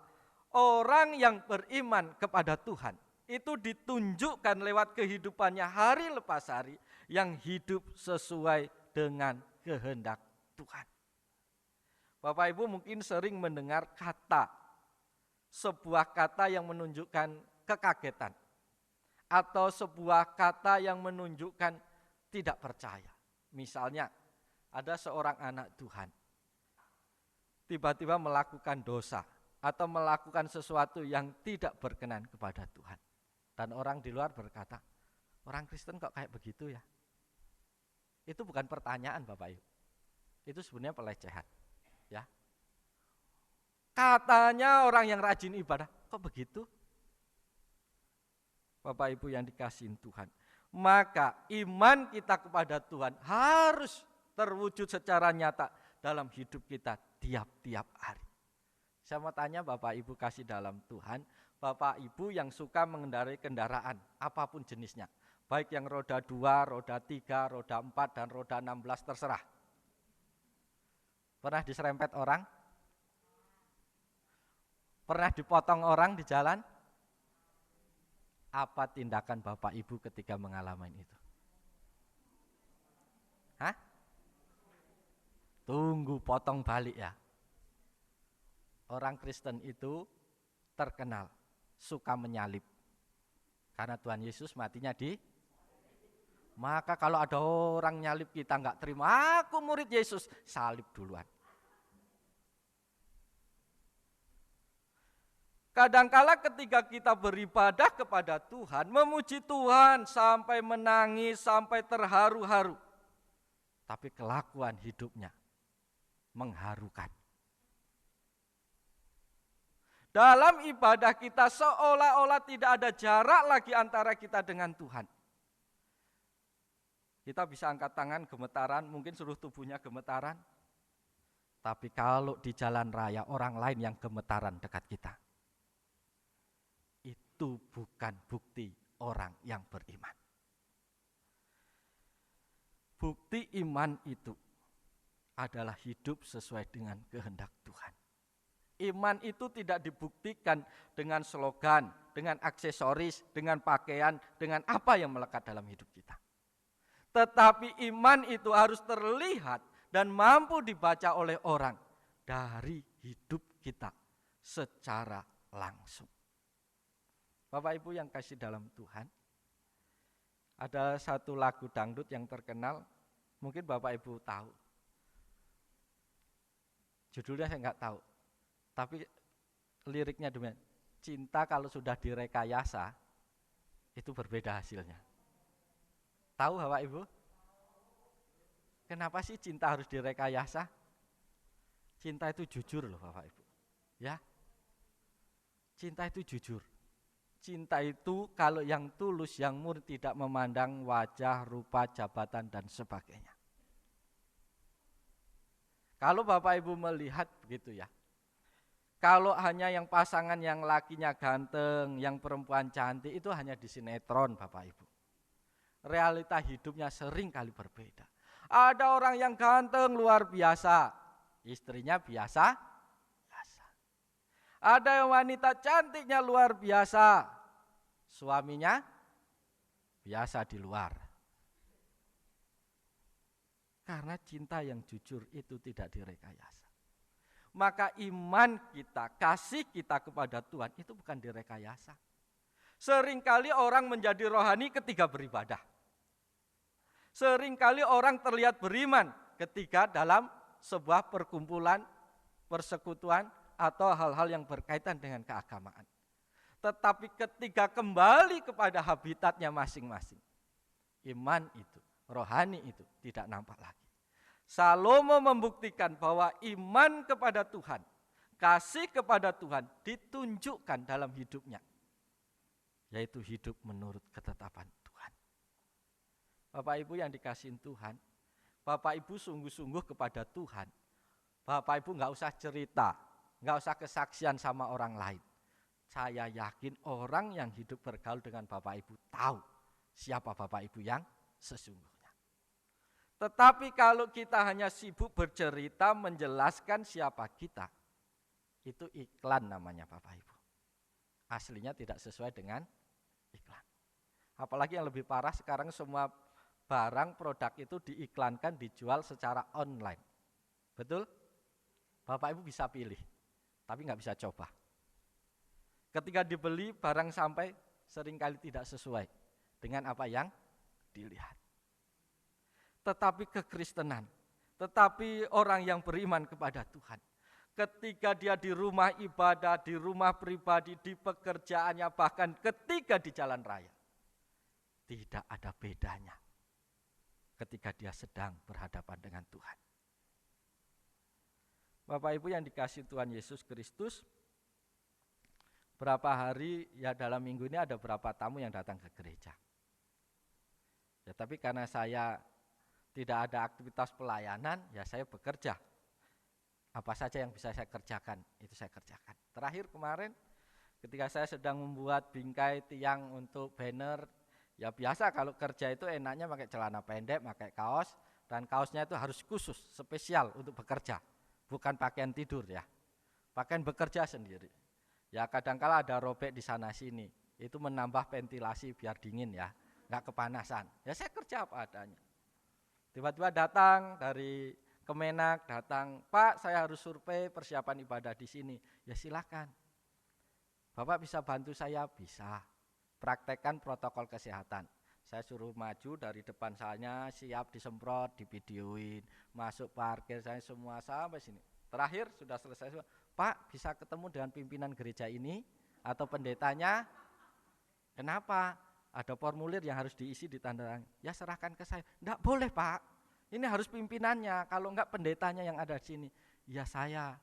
orang yang beriman kepada Tuhan itu ditunjukkan lewat kehidupannya hari lepas hari yang hidup sesuai dengan kehendak Tuhan. Bapak Ibu mungkin sering mendengar sebuah kata yang menunjukkan kekagetan. Atau sebuah kata yang menunjukkan tidak percaya. Misalnya ada seorang anak Tuhan tiba-tiba melakukan dosa atau melakukan sesuatu yang tidak berkenan kepada Tuhan. Dan orang di luar berkata, orang Kristen kok kayak begitu ya? Itu bukan pertanyaan Bapak Ibu. Itu sebenarnya pelecehan. Ya. Katanya orang yang rajin ibadah, kok begitu? Bapak Ibu yang dikasihi Tuhan, maka iman kita kepada Tuhan harus terwujud secara nyata dalam hidup kita tiap-tiap hari. Saya mau tanya Bapak Ibu kasih dalam Tuhan, Bapak Ibu yang suka mengendarai kendaraan apapun jenisnya, baik yang roda 2, roda 3, roda 4, dan roda 16 terserah. Pernah diserempet orang? Pernah dipotong orang di jalan? Apa tindakan Bapak Ibu ketika mengalami itu? Hah? Tunggu potong balik ya. Orang Kristen itu terkenal suka menyalib. Karena Tuhan Yesus matinya maka kalau ada orang nyalib kita enggak terima, aku murid Yesus, salib duluan. Kadangkala ketika kita beribadah kepada Tuhan, memuji Tuhan sampai menangis, sampai terharu-haru. Tapi kelakuan hidupnya mengharukan. Dalam ibadah kita seolah-olah tidak ada jarak lagi antara kita dengan Tuhan. Kita bisa angkat tangan gemetaran, mungkin seluruh tubuhnya gemetaran. Tapi kalau di jalan raya orang lain yang gemetaran dekat kita, itu bukan bukti orang yang beriman. Bukti iman itu adalah hidup sesuai dengan kehendak Tuhan. Iman itu tidak dibuktikan dengan slogan, dengan aksesoris, dengan pakaian, dengan apa yang melekat dalam hidup kita. Tetapi iman itu harus terlihat dan mampu dibaca oleh orang dari hidup kita secara langsung. Bapak Ibu yang kasih dalam Tuhan, ada satu lagu dangdut yang terkenal, mungkin Bapak Ibu tahu. Judulnya saya enggak tahu, tapi liriknya demikian. Cinta kalau sudah direkayasa, itu berbeda hasilnya. Tahu Bapak Ibu? Kenapa sih cinta harus direkayasa? Cinta itu jujur loh Bapak Ibu. Ya, cinta itu jujur. Cinta itu kalau yang tulus, yang murni, tidak memandang wajah, rupa, jabatan, dan sebagainya. Kalau Bapak Ibu melihat begitu ya, kalau hanya yang pasangan yang lakinya ganteng, yang perempuan cantik, itu hanya di sinetron Bapak Ibu. Realita hidupnya sering kali berbeda. Ada orang yang ganteng luar biasa, istrinya biasa. Ada wanita cantiknya luar biasa, suaminya biasa di luar. Karena cinta yang jujur itu tidak direkayasa. Maka iman kita, kasih kita kepada Tuhan itu bukan direkayasa. Seringkali orang menjadi rohani ketika beribadah. Seringkali orang terlihat beriman ketika dalam sebuah perkumpulan, persekutuan, atau hal-hal yang berkaitan dengan keagamaan. Tetapi ketika kembali kepada habitatnya masing-masing, iman itu, rohani itu tidak nampak lagi. Salomo membuktikan bahwa iman kepada Tuhan, kasih kepada Tuhan ditunjukkan dalam hidupnya, yaitu hidup menurut ketetapan Tuhan. Bapak Ibu yang dikasihin Tuhan, Bapak Ibu sungguh-sungguh kepada Tuhan. Bapak Ibu nggak usah cerita, nggak usah kesaksian sama orang lain. Saya yakin orang yang hidup bergaul dengan Bapak Ibu tahu siapa Bapak Ibu yang sesungguhnya. Tetapi kalau kita hanya sibuk bercerita menjelaskan siapa kita, itu iklan namanya Bapak Ibu. Aslinya tidak sesuai dengan iklan. Apalagi yang lebih parah sekarang semua barang produk itu diiklankan, dijual secara online. Betul? Bapak Ibu bisa pilih, tapi nggak bisa coba. Ketika dibeli barang sampai seringkali tidak sesuai dengan apa yang dilihat. Tetapi kekristenan, tetapi orang yang beriman kepada Tuhan, ketika dia di rumah ibadah, di rumah pribadi, di pekerjaannya, bahkan ketika di jalan raya, tidak ada bedanya ketika dia sedang berhadapan dengan Tuhan. Bapak Ibu yang dikasihi Tuhan Yesus Kristus, berapa hari ya dalam minggu ini ada berapa tamu yang datang ke gereja. Ya tapi karena saya tidak ada aktivitas pelayanan, ya saya bekerja. Apa saja yang bisa saya kerjakan, itu saya kerjakan. Terakhir kemarin ketika saya sedang membuat bingkai tiang untuk banner, ya biasa kalau kerja itu enaknya pakai celana pendek, pakai kaos, dan kaosnya itu harus khusus, spesial untuk bekerja. Bukan pakaian tidur ya, pakaian bekerja sendiri. Ya kadangkala ada robek di sana sini, itu menambah ventilasi biar dingin ya, nggak kepanasan. Ya saya kerja apa adanya. Tiba-tiba datang dari Kemenak, datang, Pak saya harus survei persiapan ibadah di sini. Ya silakan. Bapak bisa bantu saya? Bisa. Praktekkan protokol kesehatan. Saya suruh maju dari depan saya, siap disemprot, divideoin, masuk parkir saya semua sampai sini. Terakhir sudah selesai, Pak bisa ketemu dengan pimpinan gereja ini atau pendetanya. Kenapa? Ada formulir yang harus diisi ditandai. Ya serahkan ke saya. Enggak boleh Pak, ini harus pimpinannya, kalau enggak pendetanya yang ada di sini. Ya saya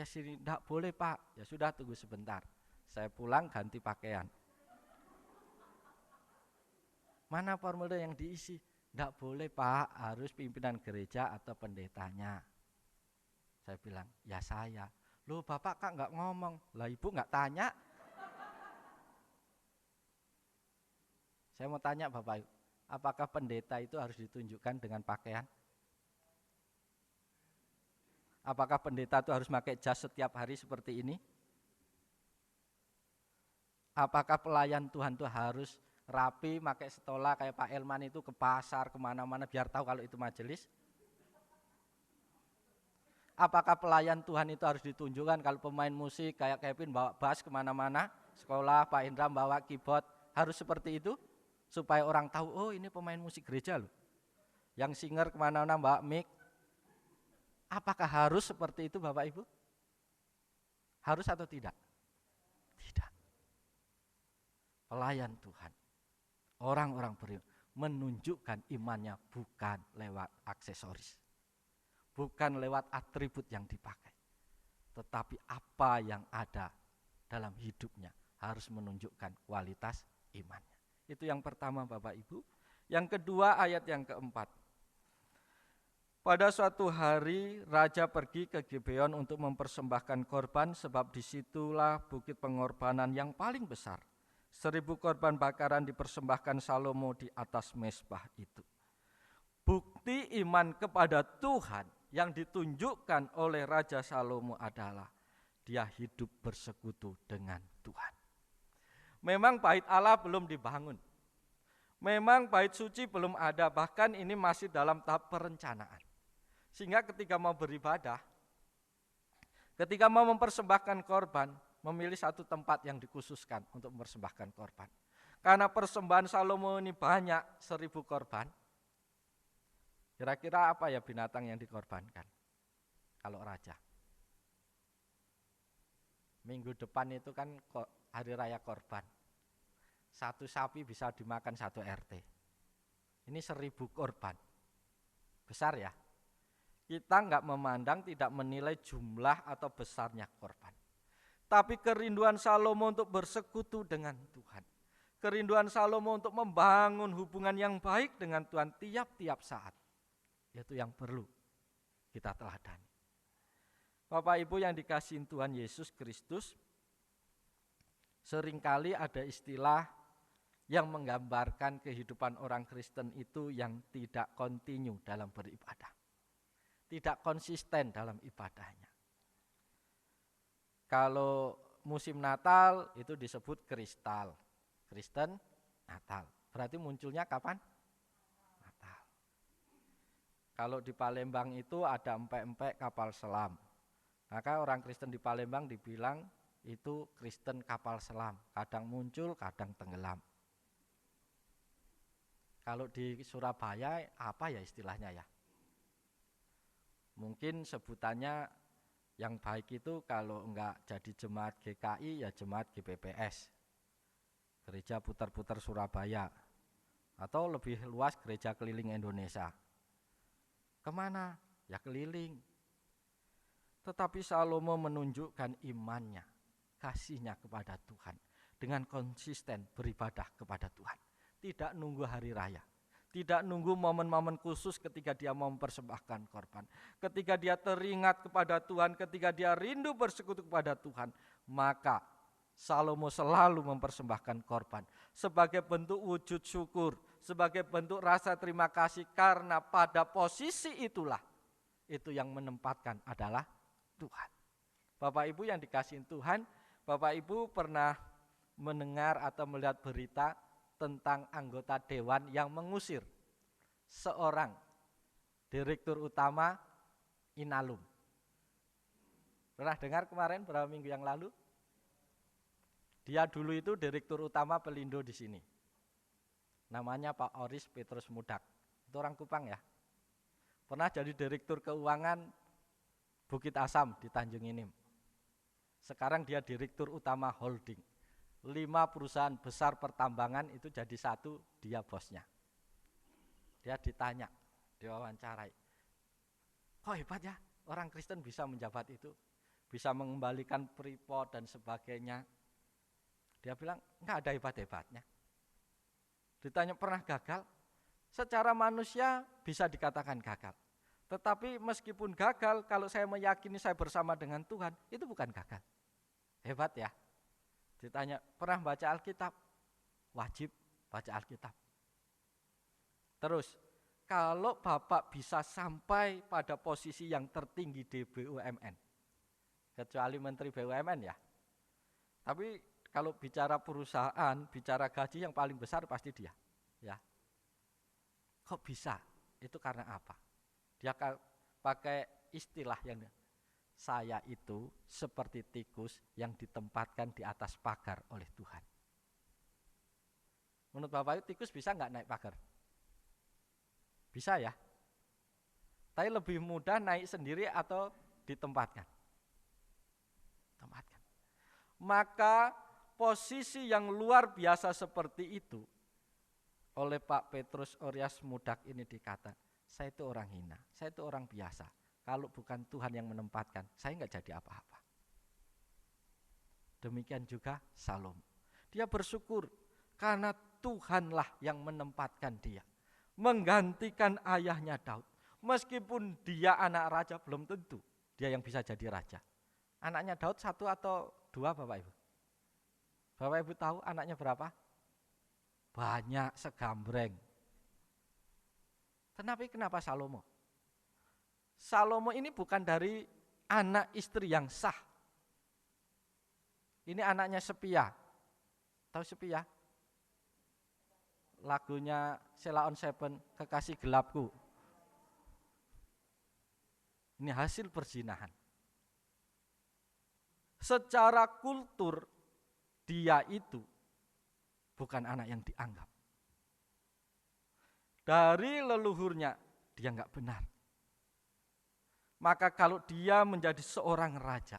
sini, enggak boleh Pak. Ya sudah tunggu sebentar. Saya pulang ganti pakaian. Mana formulir yang diisi? Enggak boleh Pak, harus pimpinan gereja atau pendetanya. Saya bilang, ya saya. Loh Bapak Kak enggak ngomong. Lah Ibu enggak tanya. Saya mau tanya Bapak, apakah pendeta itu harus ditunjukkan dengan pakaian? Apakah pendeta itu harus pakai jas setiap hari seperti ini? Apakah pelayan Tuhan itu harus rapi, pakai setola kayak Pak Elman itu ke pasar, kemana-mana biar tahu kalau itu majelis? Apakah pelayan Tuhan itu harus ditunjukkan kalau pemain musik kayak Kevin bawa bass kemana-mana, sekolah Pak Indra bawa keyboard, harus seperti itu? Supaya orang tahu, oh ini pemain musik gereja loh. Yang singer kemana-mana bawa mic. Apakah harus seperti itu Bapak Ibu? Harus atau tidak? Tidak. Pelayan Tuhan, orang-orang beriman menunjukkan imannya bukan lewat aksesoris, bukan lewat atribut yang dipakai, tetapi apa yang ada dalam hidupnya harus menunjukkan kualitas imannya. Itu yang pertama Bapak Ibu. Yang kedua ayat yang keempat. Pada suatu hari raja pergi ke Gibeon untuk mempersembahkan korban, sebab disitulah bukit pengorbanan yang paling besar. 1000 korban bakaran dipersembahkan Salomo di atas mezbah itu. Bukti iman kepada Tuhan yang ditunjukkan oleh Raja Salomo adalah dia hidup bersekutu dengan Tuhan. Memang bait Allah belum dibangun. Memang bait suci belum ada, bahkan ini masih dalam tahap perencanaan. Sehingga ketika mau beribadah, ketika mau mempersembahkan korban, memilih satu tempat yang dikhususkan untuk mempersembahkan korban. Karena persembahan Salomo ini banyak, 1000 korban. Kira-kira apa ya binatang yang dikorbankan kalau raja? Minggu depan itu kan hari raya korban. 1 sapi bisa dimakan 1 RT. Ini 1000 korban. Besar ya? Kita enggak memandang, tidak menilai jumlah atau besarnya korban. Tapi kerinduan Salomo untuk bersekutu dengan Tuhan. Kerinduan Salomo untuk membangun hubungan yang baik dengan Tuhan tiap-tiap saat. Itu yang perlu kita teladani. Bapak Ibu yang dikasihi Tuhan Yesus Kristus, seringkali ada istilah yang menggambarkan kehidupan orang Kristen itu yang tidak kontinu dalam beribadah. Tidak konsisten dalam ibadahnya. Kalau musim Natal itu disebut kristal, Kristen Natal. Berarti munculnya kapan? Natal. Kalau di Palembang itu ada empek-empek kapal selam. Maka orang Kristen di Palembang dibilang itu Kristen kapal selam. Kadang muncul, kadang tenggelam. Kalau di Surabaya apa ya istilahnya ya? Mungkin sebutannya yang baik itu kalau enggak jadi jemaat GKI ya jemaat GPPS. Gereja Putar-Putar Surabaya. Atau lebih luas gereja keliling Indonesia. Kemana? Ya keliling. Tetapi Salomo menunjukkan imannya, kasihnya kepada Tuhan. Dengan konsisten beribadah kepada Tuhan. Tidak nunggu hari raya. Tidak nunggu momen-momen khusus ketika dia mau mempersembahkan korban. Ketika dia teringat kepada Tuhan, ketika dia rindu bersekutu kepada Tuhan, maka Salomo selalu mempersembahkan korban. Sebagai bentuk wujud syukur, sebagai bentuk rasa terima kasih karena pada posisi itulah, itu yang menempatkan adalah Tuhan. Bapak Ibu yang dikasihi Tuhan, Bapak Ibu pernah mendengar atau melihat berita tentang anggota dewan yang mengusir seorang direktur utama Inalum. Pernah dengar kemarin beberapa minggu yang lalu? Dia dulu itu direktur utama Pelindo di sini. Namanya Pak Oris Petrus Mudak. Itu orang Kupang ya. Pernah jadi direktur keuangan Bukit Asam di Tanjung Inim. Sekarang dia direktur utama holding. 5 perusahaan besar pertambangan itu jadi satu, dia bosnya. Dia ditanya, diwawancarai. Kok hebat ya orang Kristen bisa menjabat itu, bisa mengembalikan Freeport dan sebagainya. Dia bilang enggak ada hebat-hebatnya. Ditanya pernah gagal? Secara manusia bisa dikatakan gagal. Tetapi meskipun gagal, kalau saya meyakini saya bersama dengan Tuhan, itu bukan gagal. Hebat ya. Ditanya, pernah baca Alkitab? Wajib baca Alkitab. Terus, kalau Bapak bisa sampai pada posisi yang tertinggi di BUMN, kecuali Menteri BUMN ya. Tapi kalau bicara perusahaan, bicara gaji yang paling besar pasti dia. Ya. Kok bisa? Itu karena apa? Dia pakai istilah yang saya itu seperti tikus yang ditempatkan di atas pagar oleh Tuhan. Menurut Bapak itu tikus bisa nggak naik pagar? Bisa ya. Tapi lebih mudah naik sendiri atau ditempatkan? Tempatkan. Maka posisi yang luar biasa seperti itu oleh Pak Petrus Oryas Mudak ini dikatakan, saya itu orang hina, saya itu orang biasa. Kalau bukan Tuhan yang menempatkan, saya enggak jadi apa-apa. Demikian juga Salomo. Dia bersyukur karena Tuhanlah yang menempatkan dia, menggantikan ayahnya Daud. Meskipun dia anak raja, belum tentu dia yang bisa jadi raja. Anaknya Daud 1 atau 2 Bapak Ibu? Bapak Ibu tahu anaknya berapa? Banyak, segambreng. Kenapa Salomo? Salomo ini bukan dari anak istri yang sah. Ini anaknya Sepia. Tahu Sepia? Lagunya Sheila on 7, Kekasih Gelapku. Ini hasil perzinahan. Secara kultur dia itu bukan anak yang dianggap. Dari leluhurnya dia enggak benar. Maka kalau dia menjadi seorang raja,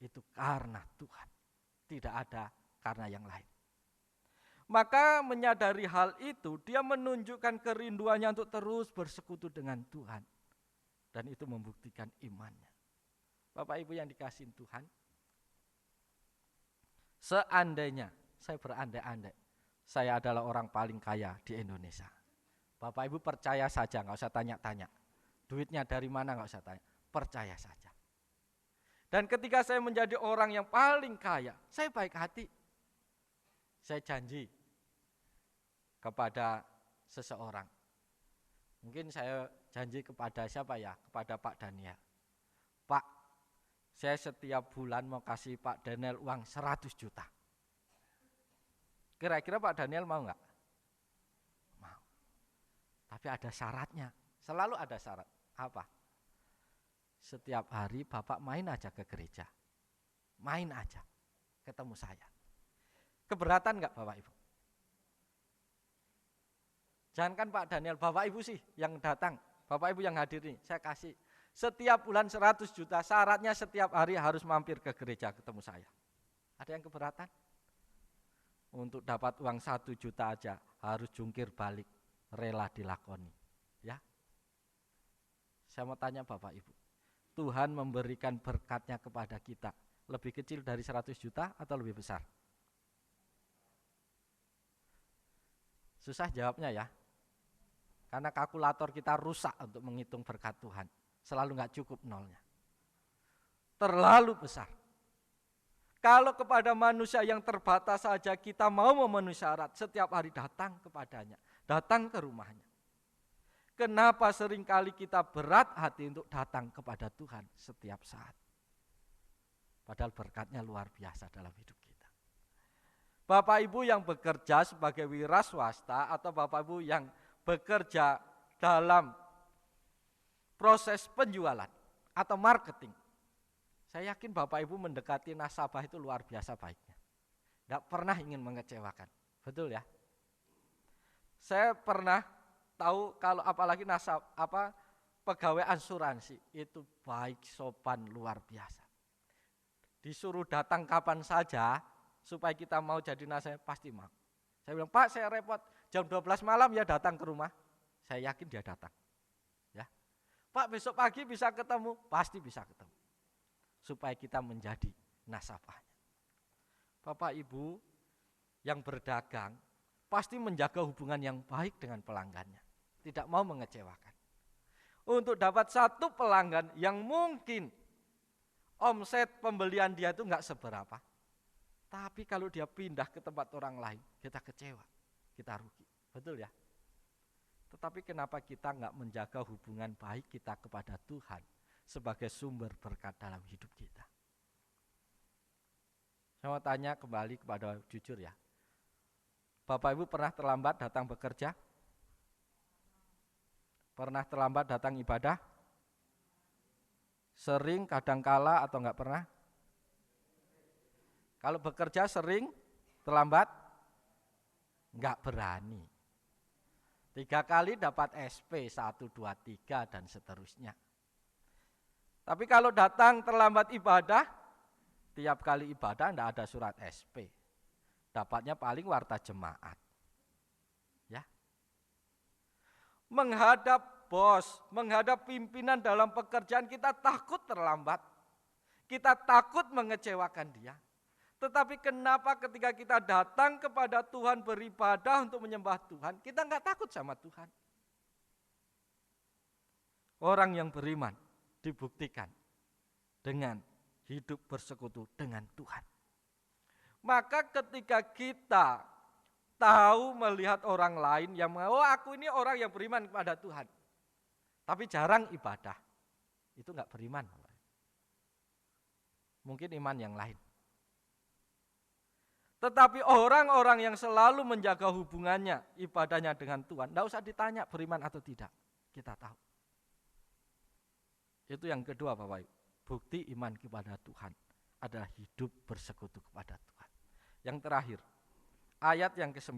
itu karena Tuhan, tidak ada karena yang lain. Maka menyadari hal itu, dia menunjukkan kerinduannya untuk terus bersekutu dengan Tuhan. Dan itu membuktikan imannya. Bapak Ibu yang dikasihi Tuhan, seandainya, saya berandai-andai, saya adalah orang paling kaya di Indonesia. Bapak Ibu percaya saja, nggak usah tanya-tanya. Duitnya dari mana nggak usah tanya, percaya saja. Dan ketika saya menjadi orang yang paling kaya, saya baik hati. Saya janji kepada seseorang. Mungkin saya janji kepada siapa ya? Kepada Pak Daniel. Pak, saya setiap bulan mau kasih Pak Daniel uang 100 juta. Kira-kira Pak Daniel mau enggak? Mau. Tapi ada syaratnya. Selalu ada syarat. Apa? Setiap hari Bapak main aja ke gereja. Main aja. Ketemu saya. Keberatan enggak Bapak Ibu? Jangankan Pak Daniel, Bapak Ibu sih yang datang. Bapak Ibu yang hadir nih, saya kasih. Setiap bulan 100 juta, syaratnya setiap hari harus mampir ke gereja ketemu saya. Ada yang keberatan? Untuk dapat uang 1 juta aja harus jungkir balik, rela dilakoni. Ya. Saya mau tanya Bapak Ibu, Tuhan memberikan berkatnya kepada kita lebih kecil dari 100 juta atau lebih besar? Susah jawabnya ya. Karena kalkulator kita rusak untuk menghitung berkat Tuhan. Selalu nggak cukup nolnya. Terlalu besar. Kalau kepada manusia yang terbatas saja kita mau memenuhi syarat, setiap hari datang kepadanya, datang ke rumahnya. Kenapa seringkali kita berat hati untuk datang kepada Tuhan setiap saat? Padahal berkatnya luar biasa dalam hidup kita. Bapak Ibu yang bekerja sebagai wira swasta atau Bapak Ibu yang bekerja dalam proses penjualan atau marketing, saya yakin Bapak Ibu mendekati nasabah itu luar biasa baiknya. Tidak pernah ingin mengecewakan, betul ya? Saya pernah tahu kalau apalagi pegawai asuransi itu baik, sopan, luar biasa. Disuruh datang kapan saja supaya kita mau jadi nasabah pasti mau. Saya bilang, Pak saya repot, jam 12 malam ya datang ke rumah. Saya yakin dia datang. Ya. Pak besok pagi bisa ketemu, pasti bisa ketemu. Supaya kita menjadi nasabahnya. Bapak Ibu yang berdagang pasti menjaga hubungan yang baik dengan pelanggannya. Tidak mau mengecewakan. Untuk dapat satu pelanggan yang mungkin omset pembelian dia itu enggak seberapa. Tapi kalau dia pindah ke tempat orang lain, kita kecewa, kita rugi. Betul ya? Tetapi kenapa kita enggak menjaga hubungan baik kita kepada Tuhan sebagai sumber berkat dalam hidup kita? Saya mau tanya kembali kepada jujur ya. Bapak Ibu pernah terlambat datang bekerja? Pernah terlambat datang ibadah? Sering, kadangkala atau enggak pernah? Kalau bekerja sering terlambat? Enggak berani. 3 kali dapat SP, 1, 2, 3 dan seterusnya. Tapi kalau datang terlambat ibadah, tiap kali ibadah enggak ada surat SP. Dapatnya paling warta jemaat. Ya. Menghadap bos, menghadap pimpinan dalam pekerjaan kita takut terlambat. Kita takut mengecewakan dia. Tetapi kenapa ketika kita datang kepada Tuhan beribadah untuk menyembah Tuhan, kita nggak takut sama Tuhan? Orang yang beriman dibuktikan dengan hidup bersekutu dengan Tuhan. Maka ketika kita tahu melihat orang lain yang aku ini orang yang beriman kepada Tuhan, tapi jarang ibadah, itu nggak beriman. Mungkin iman yang lain. Tetapi orang-orang yang selalu menjaga hubungannya, ibadahnya dengan Tuhan, tidak usah ditanya beriman atau tidak, kita tahu. Itu yang kedua Bapak Ibu, bukti iman kepada Tuhan adalah hidup bersekutu kepada Tuhan. Yang terakhir, ayat yang ke-9.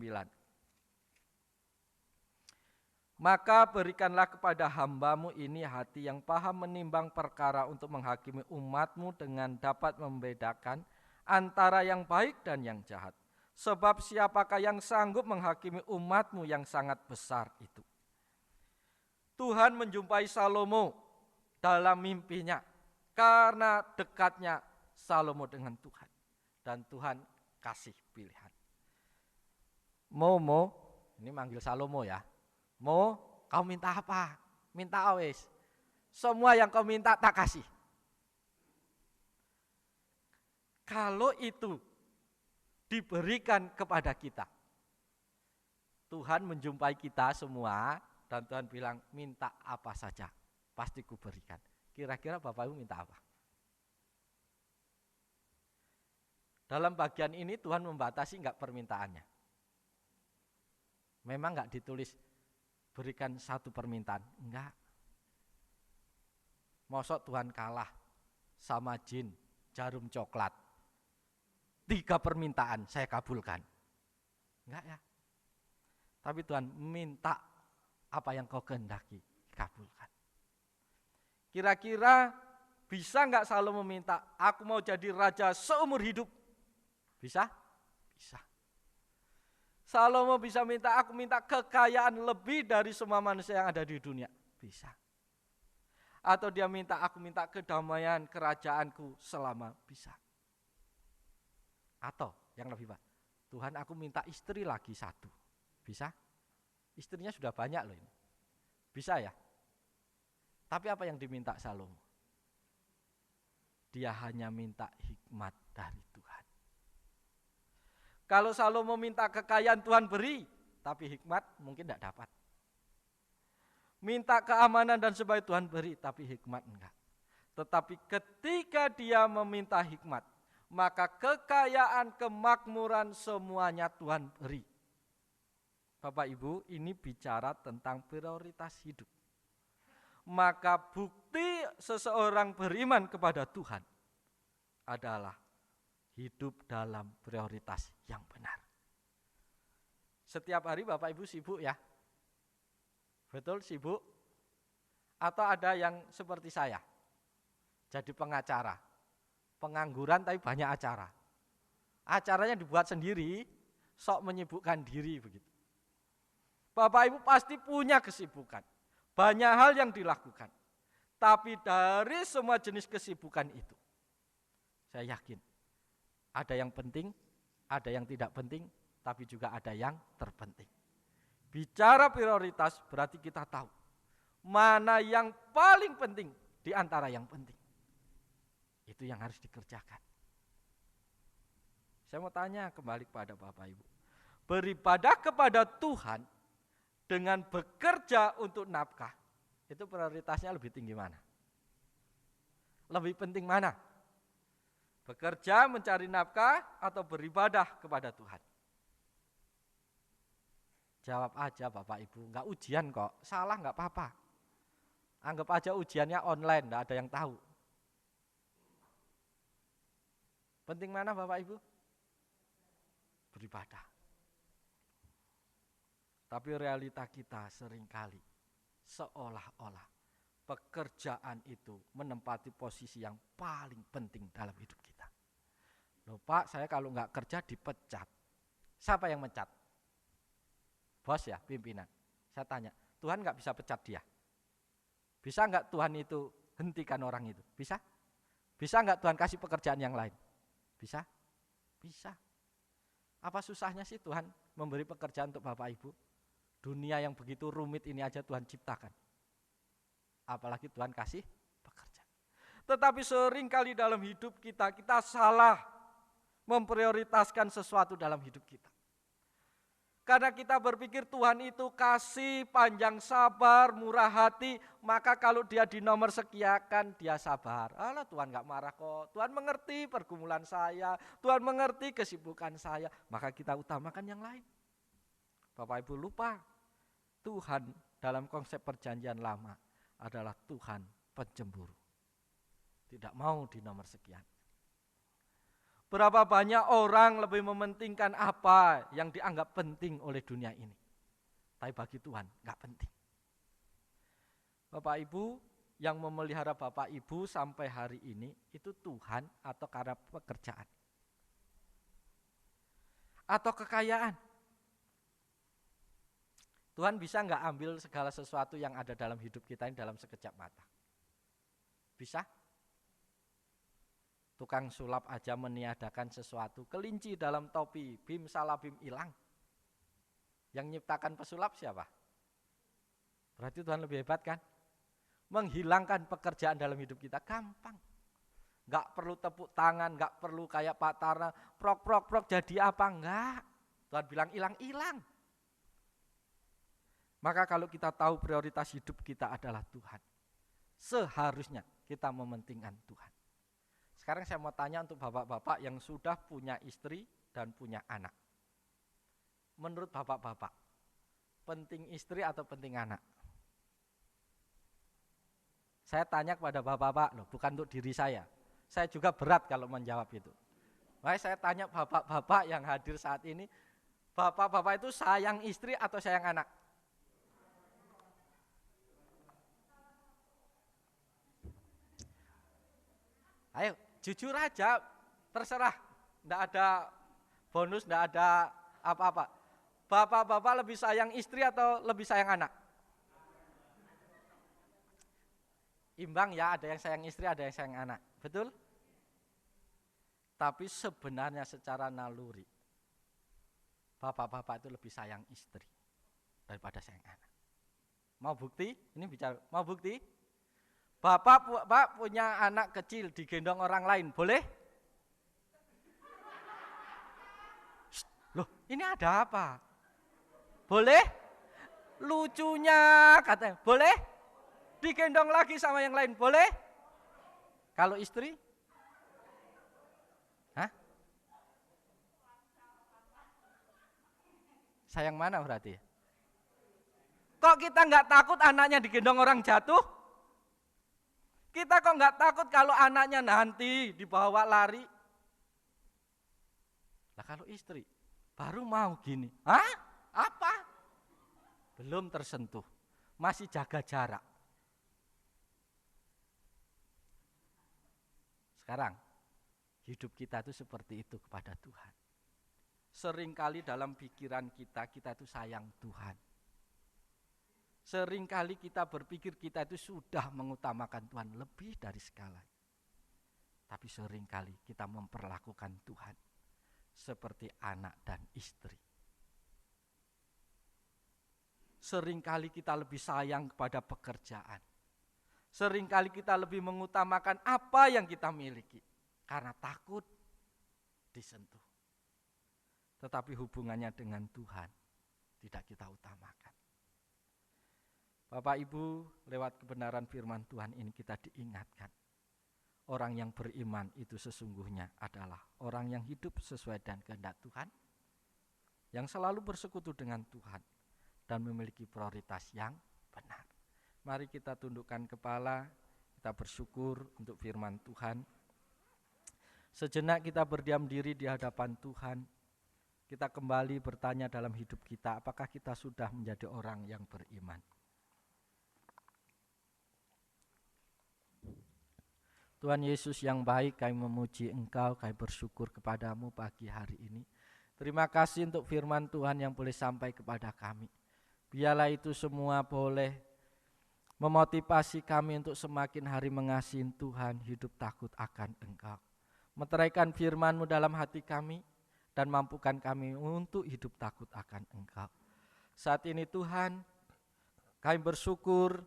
Maka berikanlah kepada hambamu ini hati yang paham menimbang perkara untuk menghakimi umatmu dengan dapat membedakan antara yang baik dan yang jahat. Sebab siapakah yang sanggup menghakimi umatmu yang sangat besar itu? Tuhan menjumpai Salomo dalam mimpinya karena dekatnya Salomo dengan Tuhan. Dan Tuhan kasih pilihan. Mo, ini manggil Salomo ya. Mo, kau minta apa? Minta awes. Semua yang kau minta tak kasih. Kalau itu diberikan kepada kita, Tuhan menjumpai kita semua dan Tuhan bilang minta apa saja, pasti kuberikan. Kira-kira Bapak Ibu minta apa? Dalam bagian ini Tuhan membatasi enggak permintaannya. Memang enggak ditulis berikan satu permintaan, enggak. Mosok Tuhan kalah sama jin, jarum coklat. 3 permintaan saya kabulkan. Enggak ya. Tapi Tuhan minta apa yang kau kehendaki, kabulkan. Kira-kira bisa enggak Salomo meminta, aku mau jadi raja seumur hidup? Bisa? Bisa. Salomo bisa minta, aku minta kekayaan lebih dari semua manusia yang ada di dunia. Bisa. Atau dia minta, aku minta kedamaian kerajaanku selama, bisa. Atau yang lebih Pak, Tuhan aku minta istri lagi 1. Bisa? Istrinya sudah banyak loh ini. Bisa ya? Tapi apa yang diminta Salomo? Dia hanya minta hikmat dari Tuhan. Kalau Salomo minta kekayaan Tuhan beri, tapi hikmat mungkin tidak dapat. Minta keamanan dan sebagainya Tuhan beri, tapi hikmat enggak. Tetapi ketika dia meminta hikmat, maka kekayaan, kemakmuran semuanya Tuhan beri. Bapak Ibu, ini bicara tentang prioritas hidup. Maka bukti seseorang beriman kepada Tuhan adalah hidup dalam prioritas yang benar. Setiap hari Bapak Ibu sibuk ya? Betul sibuk? Atau ada yang seperti saya, jadi pengacara, pengangguran tapi banyak acara. Acaranya dibuat sendiri, sok menyibukkan diri begitu. Bapak Ibu pasti punya kesibukan, banyak hal yang dilakukan. Tapi dari semua jenis kesibukan itu, saya yakin ada yang penting, ada yang tidak penting, tapi juga ada yang terpenting. Bicara prioritas berarti kita tahu mana yang paling penting di antara yang penting. Itu yang harus dikerjakan. Saya mau tanya kembali kepada Bapak Ibu. Beribadah kepada Tuhan dengan bekerja untuk nafkah, itu prioritasnya lebih tinggi mana? Lebih penting mana? Bekerja mencari nafkah atau beribadah kepada Tuhan? Jawab aja Bapak Ibu, enggak ujian kok, salah enggak apa-apa. Anggap aja ujiannya online, enggak ada yang tahu. Penting mana Bapak Ibu? Beribadah. Tapi realita kita seringkali seolah-olah pekerjaan itu menempati posisi yang paling penting dalam hidup kita. Loh Pak, saya kalau enggak kerja dipecat. Siapa yang mencat? Bos ya, pimpinan. Saya tanya, Tuhan enggak bisa pecat dia? Bisa enggak Tuhan itu hentikan orang itu? Bisa? Bisa enggak Tuhan kasih pekerjaan yang lain? Bisa? Bisa. Apa susahnya sih Tuhan memberi pekerjaan untuk Bapak Ibu? Dunia yang begitu rumit ini aja Tuhan ciptakan. Apalagi Tuhan kasih pekerjaan. Tetapi seringkali dalam hidup kita salah memprioritaskan sesuatu dalam hidup kita. Karena kita berpikir Tuhan itu kasih, panjang sabar, murah hati, maka kalau dia di nomor sekian dia sabar. Alah, Tuhan gak marah kok, Tuhan mengerti pergumulan saya, Tuhan mengerti kesibukan saya, maka kita utamakan yang lain. Bapak Ibu lupa, Tuhan dalam konsep perjanjian lama adalah Tuhan pencemburu. Tidak mau di nomor sekian. Berapa banyak orang lebih mementingkan apa yang dianggap penting oleh dunia ini. Tapi bagi Tuhan gak penting. Bapak Ibu yang memelihara Bapak Ibu sampai hari ini itu Tuhan atau karena pekerjaan? Atau kekayaan? Tuhan bisa gak ambil segala sesuatu yang ada dalam hidup kita ini dalam sekejap mata? Bisa? Tukang sulap aja meniadakan sesuatu, kelinci dalam topi, bim salah bim hilang. Yang nyiptakan pesulap siapa? Berarti Tuhan lebih hebat kan? Menghilangkan pekerjaan dalam hidup kita gampang. Gak perlu tepuk tangan, gak perlu kayak Pak Tarna, prok jadi apa? Enggak. Tuhan bilang hilang. Maka kalau kita tahu prioritas hidup kita adalah Tuhan, seharusnya kita mementingkan Tuhan. Sekarang saya mau tanya untuk bapak-bapak yang sudah punya istri dan punya anak. Menurut bapak-bapak, penting istri atau penting anak? Saya tanya kepada bapak-bapak loh, bukan untuk diri saya. Saya juga berat kalau menjawab itu. Makanya saya tanya bapak-bapak yang hadir saat ini, bapak-bapak itu sayang istri atau sayang anak? Ayo, jujur aja, terserah, enggak ada bonus, enggak ada apa-apa. Bapak-bapak lebih sayang istri atau lebih sayang anak? Imbang ya, ada yang sayang istri, ada yang sayang anak, betul? Tapi sebenarnya secara naluri, bapak-bapak itu lebih sayang istri daripada sayang anak. Mau bukti? Ini bicara, mau bukti? Bapak punya anak kecil digendong orang lain, boleh? Shh, loh, ini ada apa? Boleh? Lucunya katanya, boleh? Digendong lagi sama yang lain, boleh? Kalau istri? Hah? Sayang mana berarti? Kok kita nggak takut anaknya digendong orang jatuh? Kita kok nggak takut kalau anaknya nanti dibawa lari? Lah kalau istri baru mau gini, hah? Apa? Belum tersentuh, masih jaga jarak. Sekarang hidup kita itu seperti itu kepada Tuhan. Seringkali dalam pikiran kita itu sayang Tuhan. Seringkali kita berpikir kita itu sudah mengutamakan Tuhan lebih dari segala. Tapi seringkali kita memperlakukan Tuhan seperti anak dan istri. Seringkali kita lebih sayang kepada pekerjaan. Seringkali kita lebih mengutamakan apa yang kita miliki karena takut disentuh. Tetapi hubungannya dengan Tuhan tidak kita utamakan. Bapak Ibu, lewat kebenaran firman Tuhan ini kita diingatkan. Orang yang beriman itu sesungguhnya adalah orang yang hidup sesuai dengan kehendak Tuhan, yang selalu bersekutu dengan Tuhan, dan memiliki prioritas yang benar. Mari kita tundukkan kepala, kita bersyukur untuk firman Tuhan. Sejenak kita berdiam diri di hadapan Tuhan. Kita kembali bertanya dalam hidup kita, apakah kita sudah menjadi orang yang beriman? Tuhan Yesus yang baik, kami memuji Engkau, kami bersyukur kepadamu pagi hari ini. Terima kasih untuk firman Tuhan yang boleh sampai kepada kami. Biarlah itu semua boleh memotivasi kami untuk semakin hari mengasihi Tuhan, hidup takut akan Engkau. Meteraikan firman-Mu dalam hati kami, dan mampukan kami untuk hidup takut akan Engkau. Saat ini Tuhan, kami bersyukur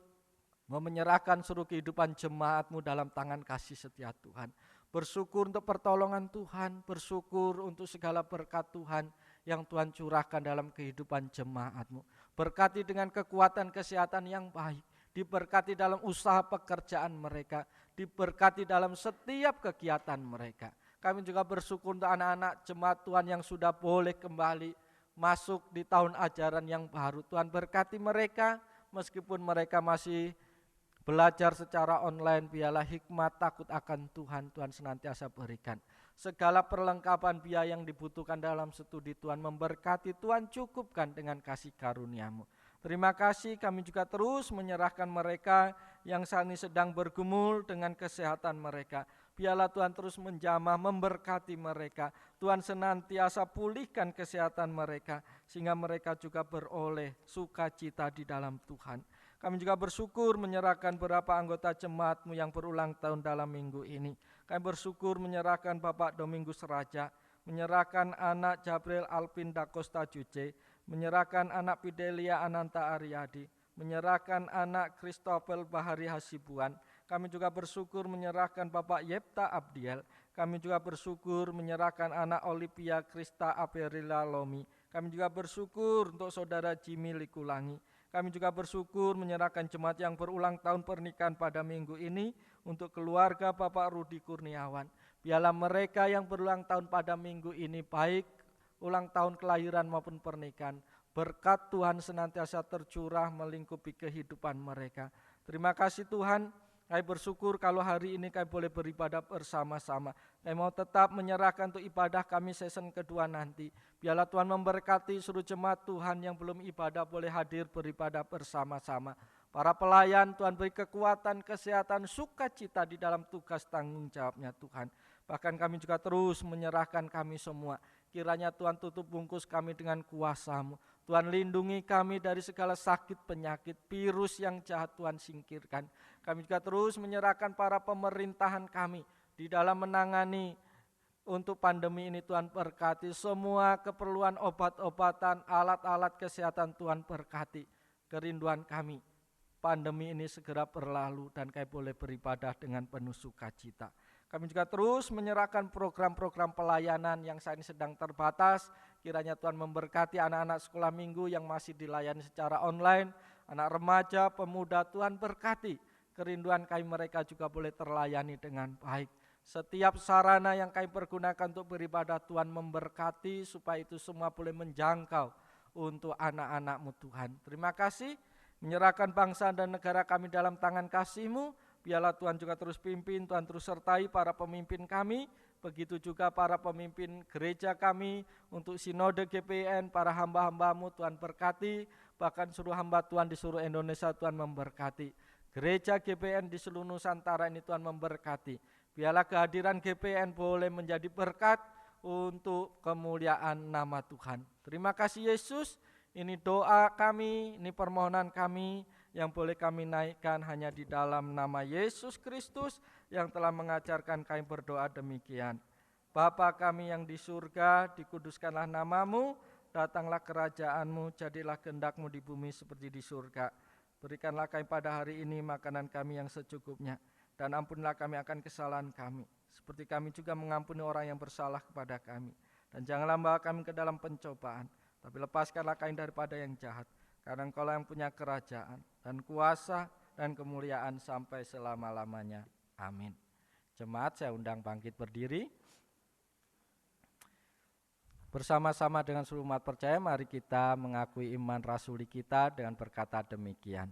mau menyerahkan seluruh kehidupan jemaat-Mu dalam tangan kasih setia Tuhan. Bersyukur untuk pertolongan Tuhan, bersyukur untuk segala berkat Tuhan yang Tuhan curahkan dalam kehidupan jemaat-Mu. Berkati dengan kekuatan kesehatan yang baik, diberkati dalam usaha pekerjaan mereka, diberkati dalam setiap kegiatan mereka. Kami juga bersyukur untuk anak-anak jemaat Tuhan yang sudah boleh kembali masuk di tahun ajaran yang baru. Tuhan berkati mereka, meskipun mereka masih belajar secara online, biarlah hikmat takut akan Tuhan, Tuhan senantiasa berikan. Segala perlengkapan biaya yang dibutuhkan dalam studi Tuhan memberkati, Tuhan cukupkan dengan kasih karunia-Mu. Terima kasih, kami juga terus menyerahkan mereka yang saat ini sedang bergumul dengan kesehatan mereka. Biarlah Tuhan terus menjamah, memberkati mereka. Tuhan senantiasa pulihkan kesehatan mereka, sehingga mereka juga beroleh sukacita di dalam Tuhan. Kami juga bersyukur menyerahkan beberapa anggota jemaat-Mu yang berulang tahun dalam minggu ini. Kami bersyukur menyerahkan Bapak Domingus Raja, menyerahkan anak Jabril Alvin da Costa Juce, menyerahkan anak Fidelia Ananta Aryadi, menyerahkan anak Christopher Bahari Hasibuan. Kami juga bersyukur menyerahkan Bapak Yepta Abdiel. Kami juga bersyukur menyerahkan anak Olivia Krista Aperila Lomi. Kami juga bersyukur untuk saudara Jimmy Likulangi. Kami juga bersyukur menyerahkan jemaat yang berulang tahun pernikahan pada minggu ini untuk keluarga Bapak Rudi Kurniawan. Biarlah mereka yang berulang tahun pada minggu ini, baik ulang tahun kelahiran maupun pernikahan, berkat Tuhan senantiasa tercurah melingkupi kehidupan mereka. Terima kasih Tuhan. Kami bersyukur kalau hari ini kami boleh beribadah bersama-sama. Kami mau tetap menyerahkan untuk ibadah kami season kedua nanti. Biarlah Tuhan memberkati seluruh jemaat Tuhan yang belum ibadah boleh hadir beribadah bersama-sama. Para pelayan Tuhan beri kekuatan, kesehatan, sukacita di dalam tugas tanggung jawabnya Tuhan. Bahkan kami juga terus menyerahkan kami semua. Kiranya Tuhan tutup bungkus kami dengan kuasa-Mu. Tuhan lindungi kami dari segala sakit penyakit, virus yang jahat Tuhan singkirkan. Kami juga terus menyerahkan para pemerintahan kami di dalam menangani untuk pandemi ini. Tuhan berkati semua keperluan obat-obatan, alat-alat kesehatan Tuhan berkati. Kerinduan kami, pandemi ini segera berlalu dan kami boleh beribadah dengan penuh sukacita. Kami juga terus menyerahkan program-program pelayanan yang saat ini sedang terbatas. Kiranya Tuhan memberkati anak-anak sekolah minggu yang masih dilayani secara online, anak remaja, pemuda, Tuhan berkati. Kerinduan kami mereka juga boleh terlayani dengan baik. Setiap sarana yang kami pergunakan untuk beribadah Tuhan memberkati supaya itu semua boleh menjangkau untuk anak-anak-Mu Tuhan. Terima kasih, menyerahkan bangsa dan negara kami dalam tangan kasih-Mu. Biarlah Tuhan juga terus pimpin, Tuhan terus sertai para pemimpin kami, begitu juga para pemimpin gereja kami untuk sinode GPN, para hamba-hamba-Mu Tuhan berkati, bahkan seluruh hamba Tuhan di seluruh Indonesia Tuhan memberkati. Gereja GPN di seluruh Nusantara ini Tuhan memberkati. Biarlah kehadiran GPN boleh menjadi berkat untuk kemuliaan nama Tuhan. Terima kasih Yesus, ini doa kami, ini permohonan kami, yang boleh kami naikkan hanya di dalam nama Yesus Kristus yang telah mengajarkan kami berdoa demikian. Bapa kami yang di surga, dikuduskanlah nama-Mu, datanglah kerajaan-Mu, jadilah kehendak-Mu di bumi seperti di surga. Berikanlah kami pada hari ini makanan kami yang secukupnya, dan ampunilah kami akan kesalahan kami, seperti kami juga mengampuni orang yang bersalah kepada kami. Dan janganlah membawa kami ke dalam pencobaan, tapi lepaskanlah kami daripada yang jahat. Karena Engkau yang punya kerajaan dan kuasa dan kemuliaan sampai selama-lamanya. Amin. Jemaat saya undang bangkit berdiri. Bersama-sama dengan seluruh umat percaya, mari kita mengakui iman rasuli kita dengan berkata demikian.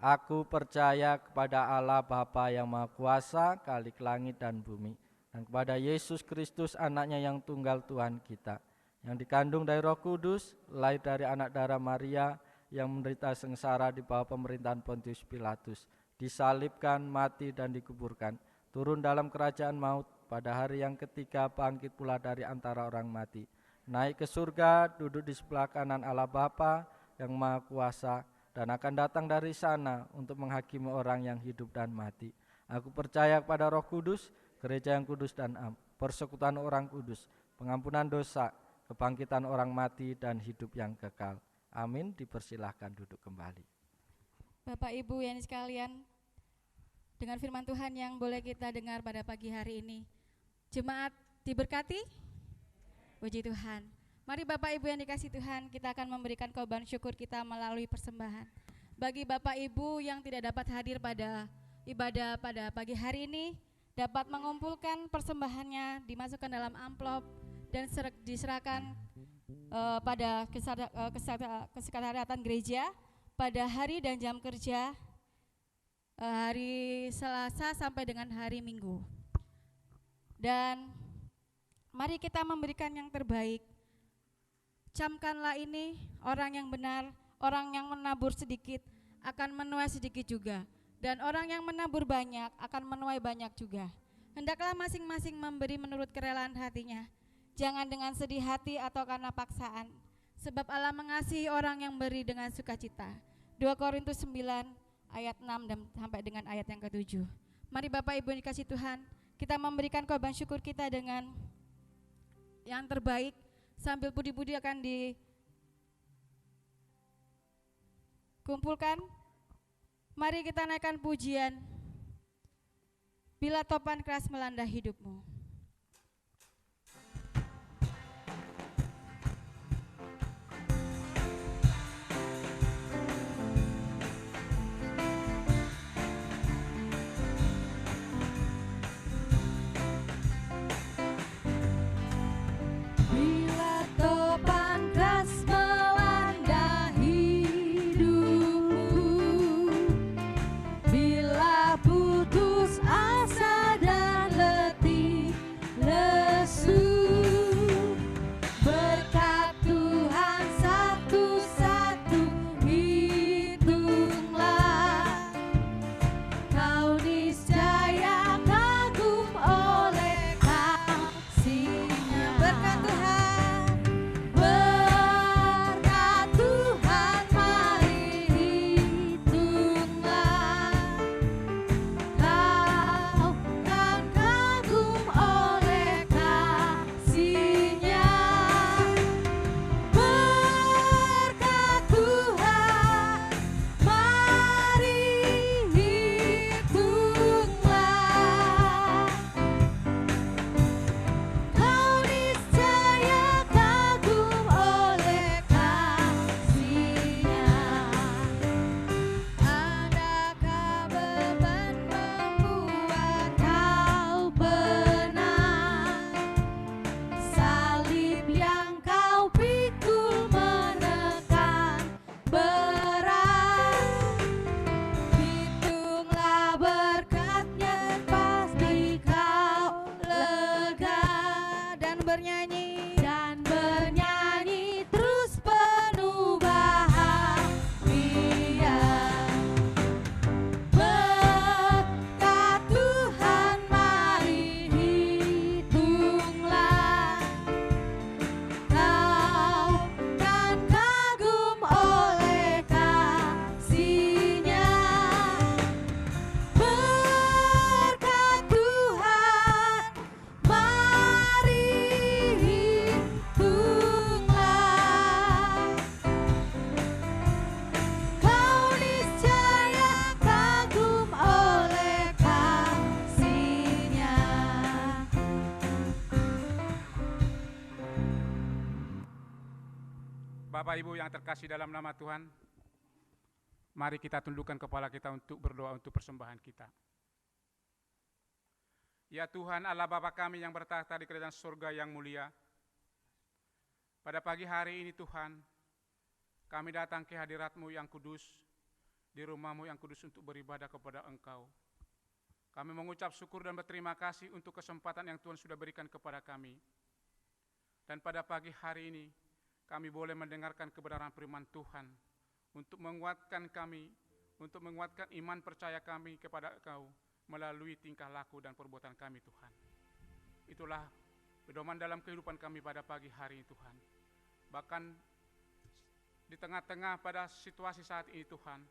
Aku percaya kepada Allah Bapa yang Maha Kuasa, Khalik langit dan bumi, dan kepada Yesus Kristus anaknya yang tunggal Tuhan kita, yang dikandung dari Roh Kudus, lahir dari anak darah Maria, yang menderita sengsara di bawah pemerintahan Pontius Pilatus, disalibkan, mati dan dikuburkan, turun dalam kerajaan maut, pada hari yang ketiga bangkit pula dari antara orang mati, naik ke surga, duduk di sebelah kanan Allah Bapa yang Maha Kuasa, dan akan datang dari sana untuk menghakimi orang yang hidup dan mati. Aku percaya kepada Roh Kudus, gereja yang kudus dan persekutuan orang kudus, pengampunan dosa, kebangkitan orang mati, dan hidup yang kekal. Amin. Dipersilahkan duduk kembali. Bapak Ibu yang sekalian, dengan firman Tuhan yang boleh kita dengar pada pagi hari ini, jemaat diberkati? Puji Tuhan. Mari Bapak Ibu yang dikasih Tuhan, kita akan memberikan korban syukur kita melalui persembahan. Bagi Bapak Ibu yang tidak dapat hadir pada ibadah pada pagi hari ini, dapat mengumpulkan persembahannya, dimasukkan dalam amplop dan diserahkan pada kesekretariatan gereja pada hari dan jam kerja hari Selasa sampai dengan hari Minggu. Dan mari kita memberikan yang terbaik. Camkanlah ini, orang yang benar, orang yang menabur sedikit akan menuai sedikit juga, dan orang yang menabur banyak akan menuai banyak juga. Hendaklah masing-masing memberi menurut kerelaan hatinya, jangan dengan sedih hati atau karena paksaan, sebab Allah mengasihi orang yang beri dengan sukacita. 2 Korintus 9 ayat 6 dan sampai dengan ayat yang ke-7. Mari Bapak Ibu yang dikasih Tuhan, kita memberikan korban syukur kita dengan yang terbaik, sambil puji-puji akan dikumpulkan. Mari kita naikkan pujian, bila topan keras melanda hidupmu. Bapak Ibu yang terkasih dalam nama Tuhan, mari kita tundukkan kepala kita untuk berdoa untuk persembahan kita. Ya Tuhan Allah Bapa kami yang bertahta di kerajaan surga yang mulia, pada pagi hari ini Tuhan, kami datang ke hadirat-Mu yang kudus, di rumah-Mu yang kudus untuk beribadah kepada Engkau. Kami mengucap syukur dan berterima kasih untuk kesempatan yang Tuhan sudah berikan kepada kami. Dan pada pagi hari ini, kami boleh mendengarkan kebenaran firman Tuhan untuk menguatkan kami, untuk menguatkan iman percaya kami kepada Engkau melalui tingkah laku dan perbuatan kami Tuhan. Itulah pedoman dalam kehidupan kami pada pagi hari ini Tuhan. Bahkan di tengah-tengah pada situasi saat ini Tuhan,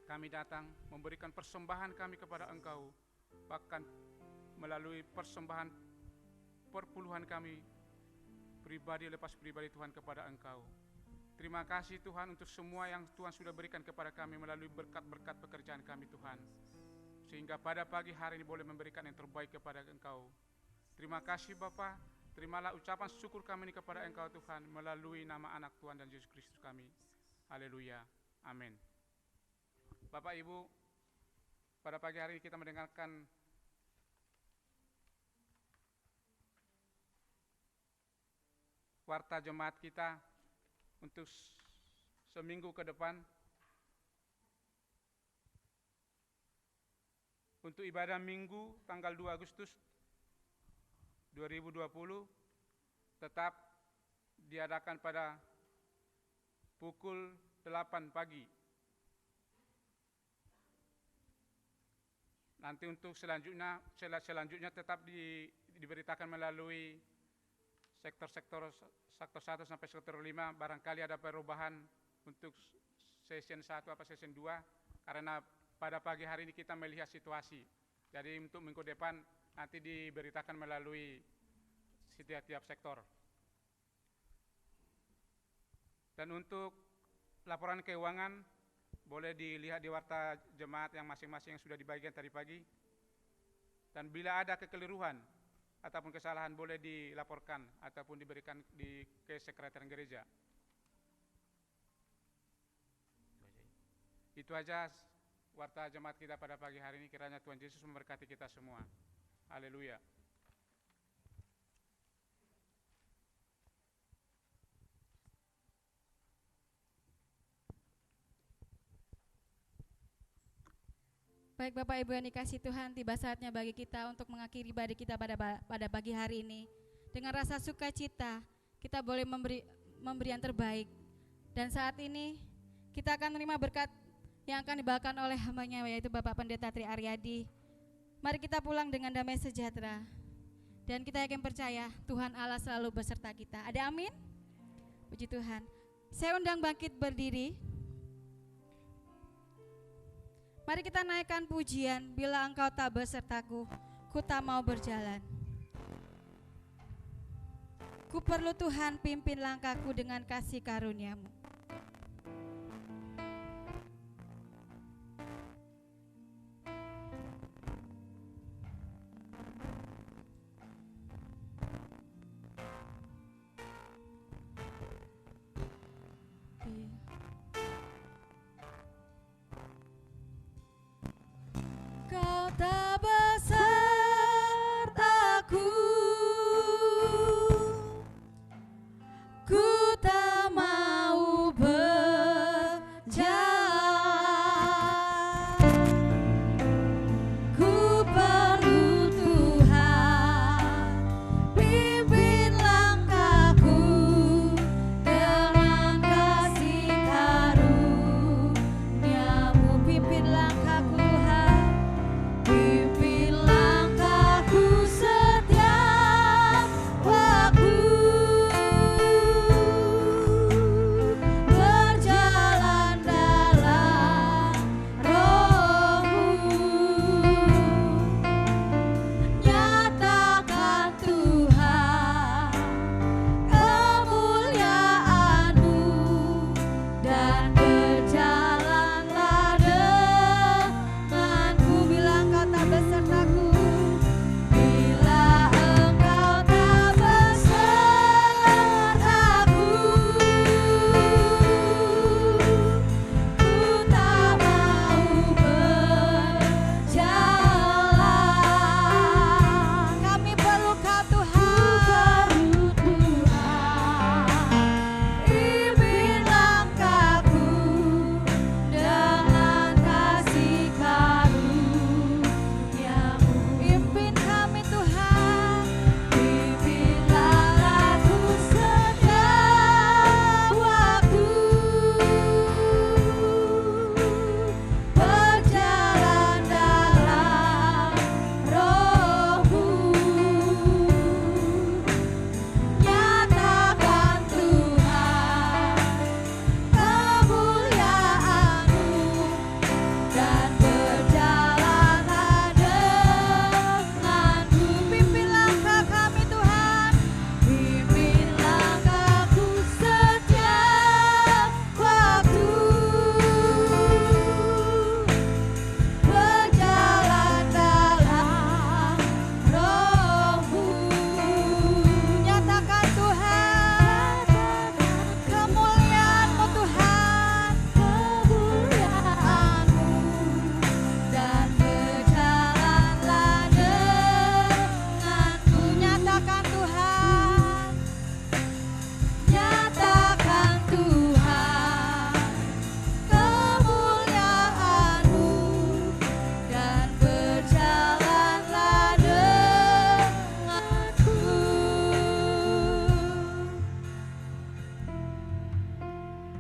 kami datang memberikan persembahan kami kepada Engkau, bahkan melalui persembahan perpuluhan kami lepas pribadi Tuhan kepada Engkau. Terima kasih Tuhan untuk semua yang Tuhan sudah berikan kepada kami melalui berkat-berkat pekerjaan kami Tuhan. Sehingga pada pagi hari ini boleh memberikan yang terbaik kepada Engkau. Terima kasih Bapa, terimalah ucapan syukur kami ini kepada Engkau Tuhan melalui nama anak Tuhan dan Yesus Kristus kami. Haleluya, amin. Bapak Ibu, pada pagi hari ini kita mendengarkan warta jemaat kita untuk seminggu ke depan. Untuk ibadah minggu tanggal 2 Agustus 2020 tetap diadakan pada pukul 8 pagi. Nanti untuk selanjutnya tetap diberitakan melalui sektor 1 sampai sektor 5, barangkali ada perubahan untuk session 1 atau session 2, karena pada pagi hari ini kita melihat situasi. Jadi untuk minggu depan nanti diberitakan melalui setiap sektor. Dan untuk laporan keuangan boleh dilihat di warta jemaat yang masing-masing yang sudah dibagikan tadi pagi. Dan bila ada kekeliruan ataupun kesalahan boleh dilaporkan ataupun diberikan ke sekretariat gereja. Itu aja warta jemaat kita pada pagi hari ini. Kiranya Tuhan Yesus memberkati kita semua. Haleluya. Baik Bapak Ibu yang dikasihi Tuhan, tiba saatnya bagi kita untuk mengakhiri ibadah kita pada pagi hari ini. Dengan rasa sukacita, kita boleh memberi yang terbaik. Dan saat ini kita akan menerima berkat yang akan dibawakan oleh hambanya, yaitu Bapak Pendeta Tri Aryadi. Mari kita pulang dengan damai sejahtera. Dan kita yakin percaya Tuhan Allah selalu beserta kita. Ada amin? Puji Tuhan. Saya undang bangkit berdiri. Mari kita naikkan pujian, bila engkau tak besertaku, ku tak mau berjalan. Ku perlu Tuhan pimpin langkahku dengan kasih karunia-Mu. Kau tak besertaku, ku tak mau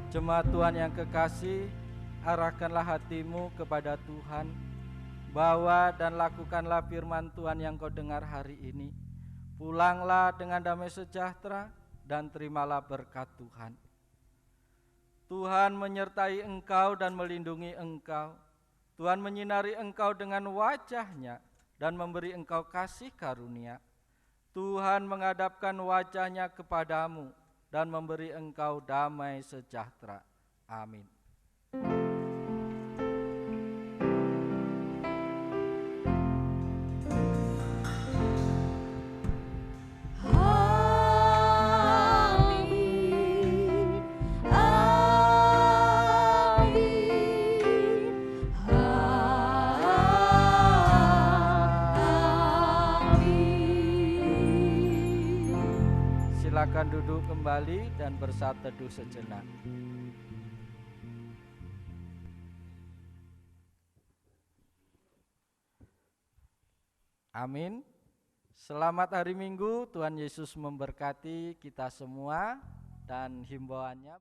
Jemaat Tuhan yang kekasih, arahkanlah hatimu kepada Tuhan. Bawa dan lakukanlah firman Tuhan yang kau dengar hari ini. Pulanglah dengan damai sejahtera dan terimalah berkat Tuhan. Tuhan menyertai engkau dan melindungi engkau. Tuhan menyinari engkau dengan wajah-Nya dan memberi engkau kasih karunia. Tuhan menghadapkan wajah-Nya kepadamu dan memberi engkau damai sejahtera. Amin. Silakan duduk kembali dan bersaat teduh sejenak. Amin. Selamat hari Minggu, Tuhan Yesus memberkati kita semua dan himbauannya.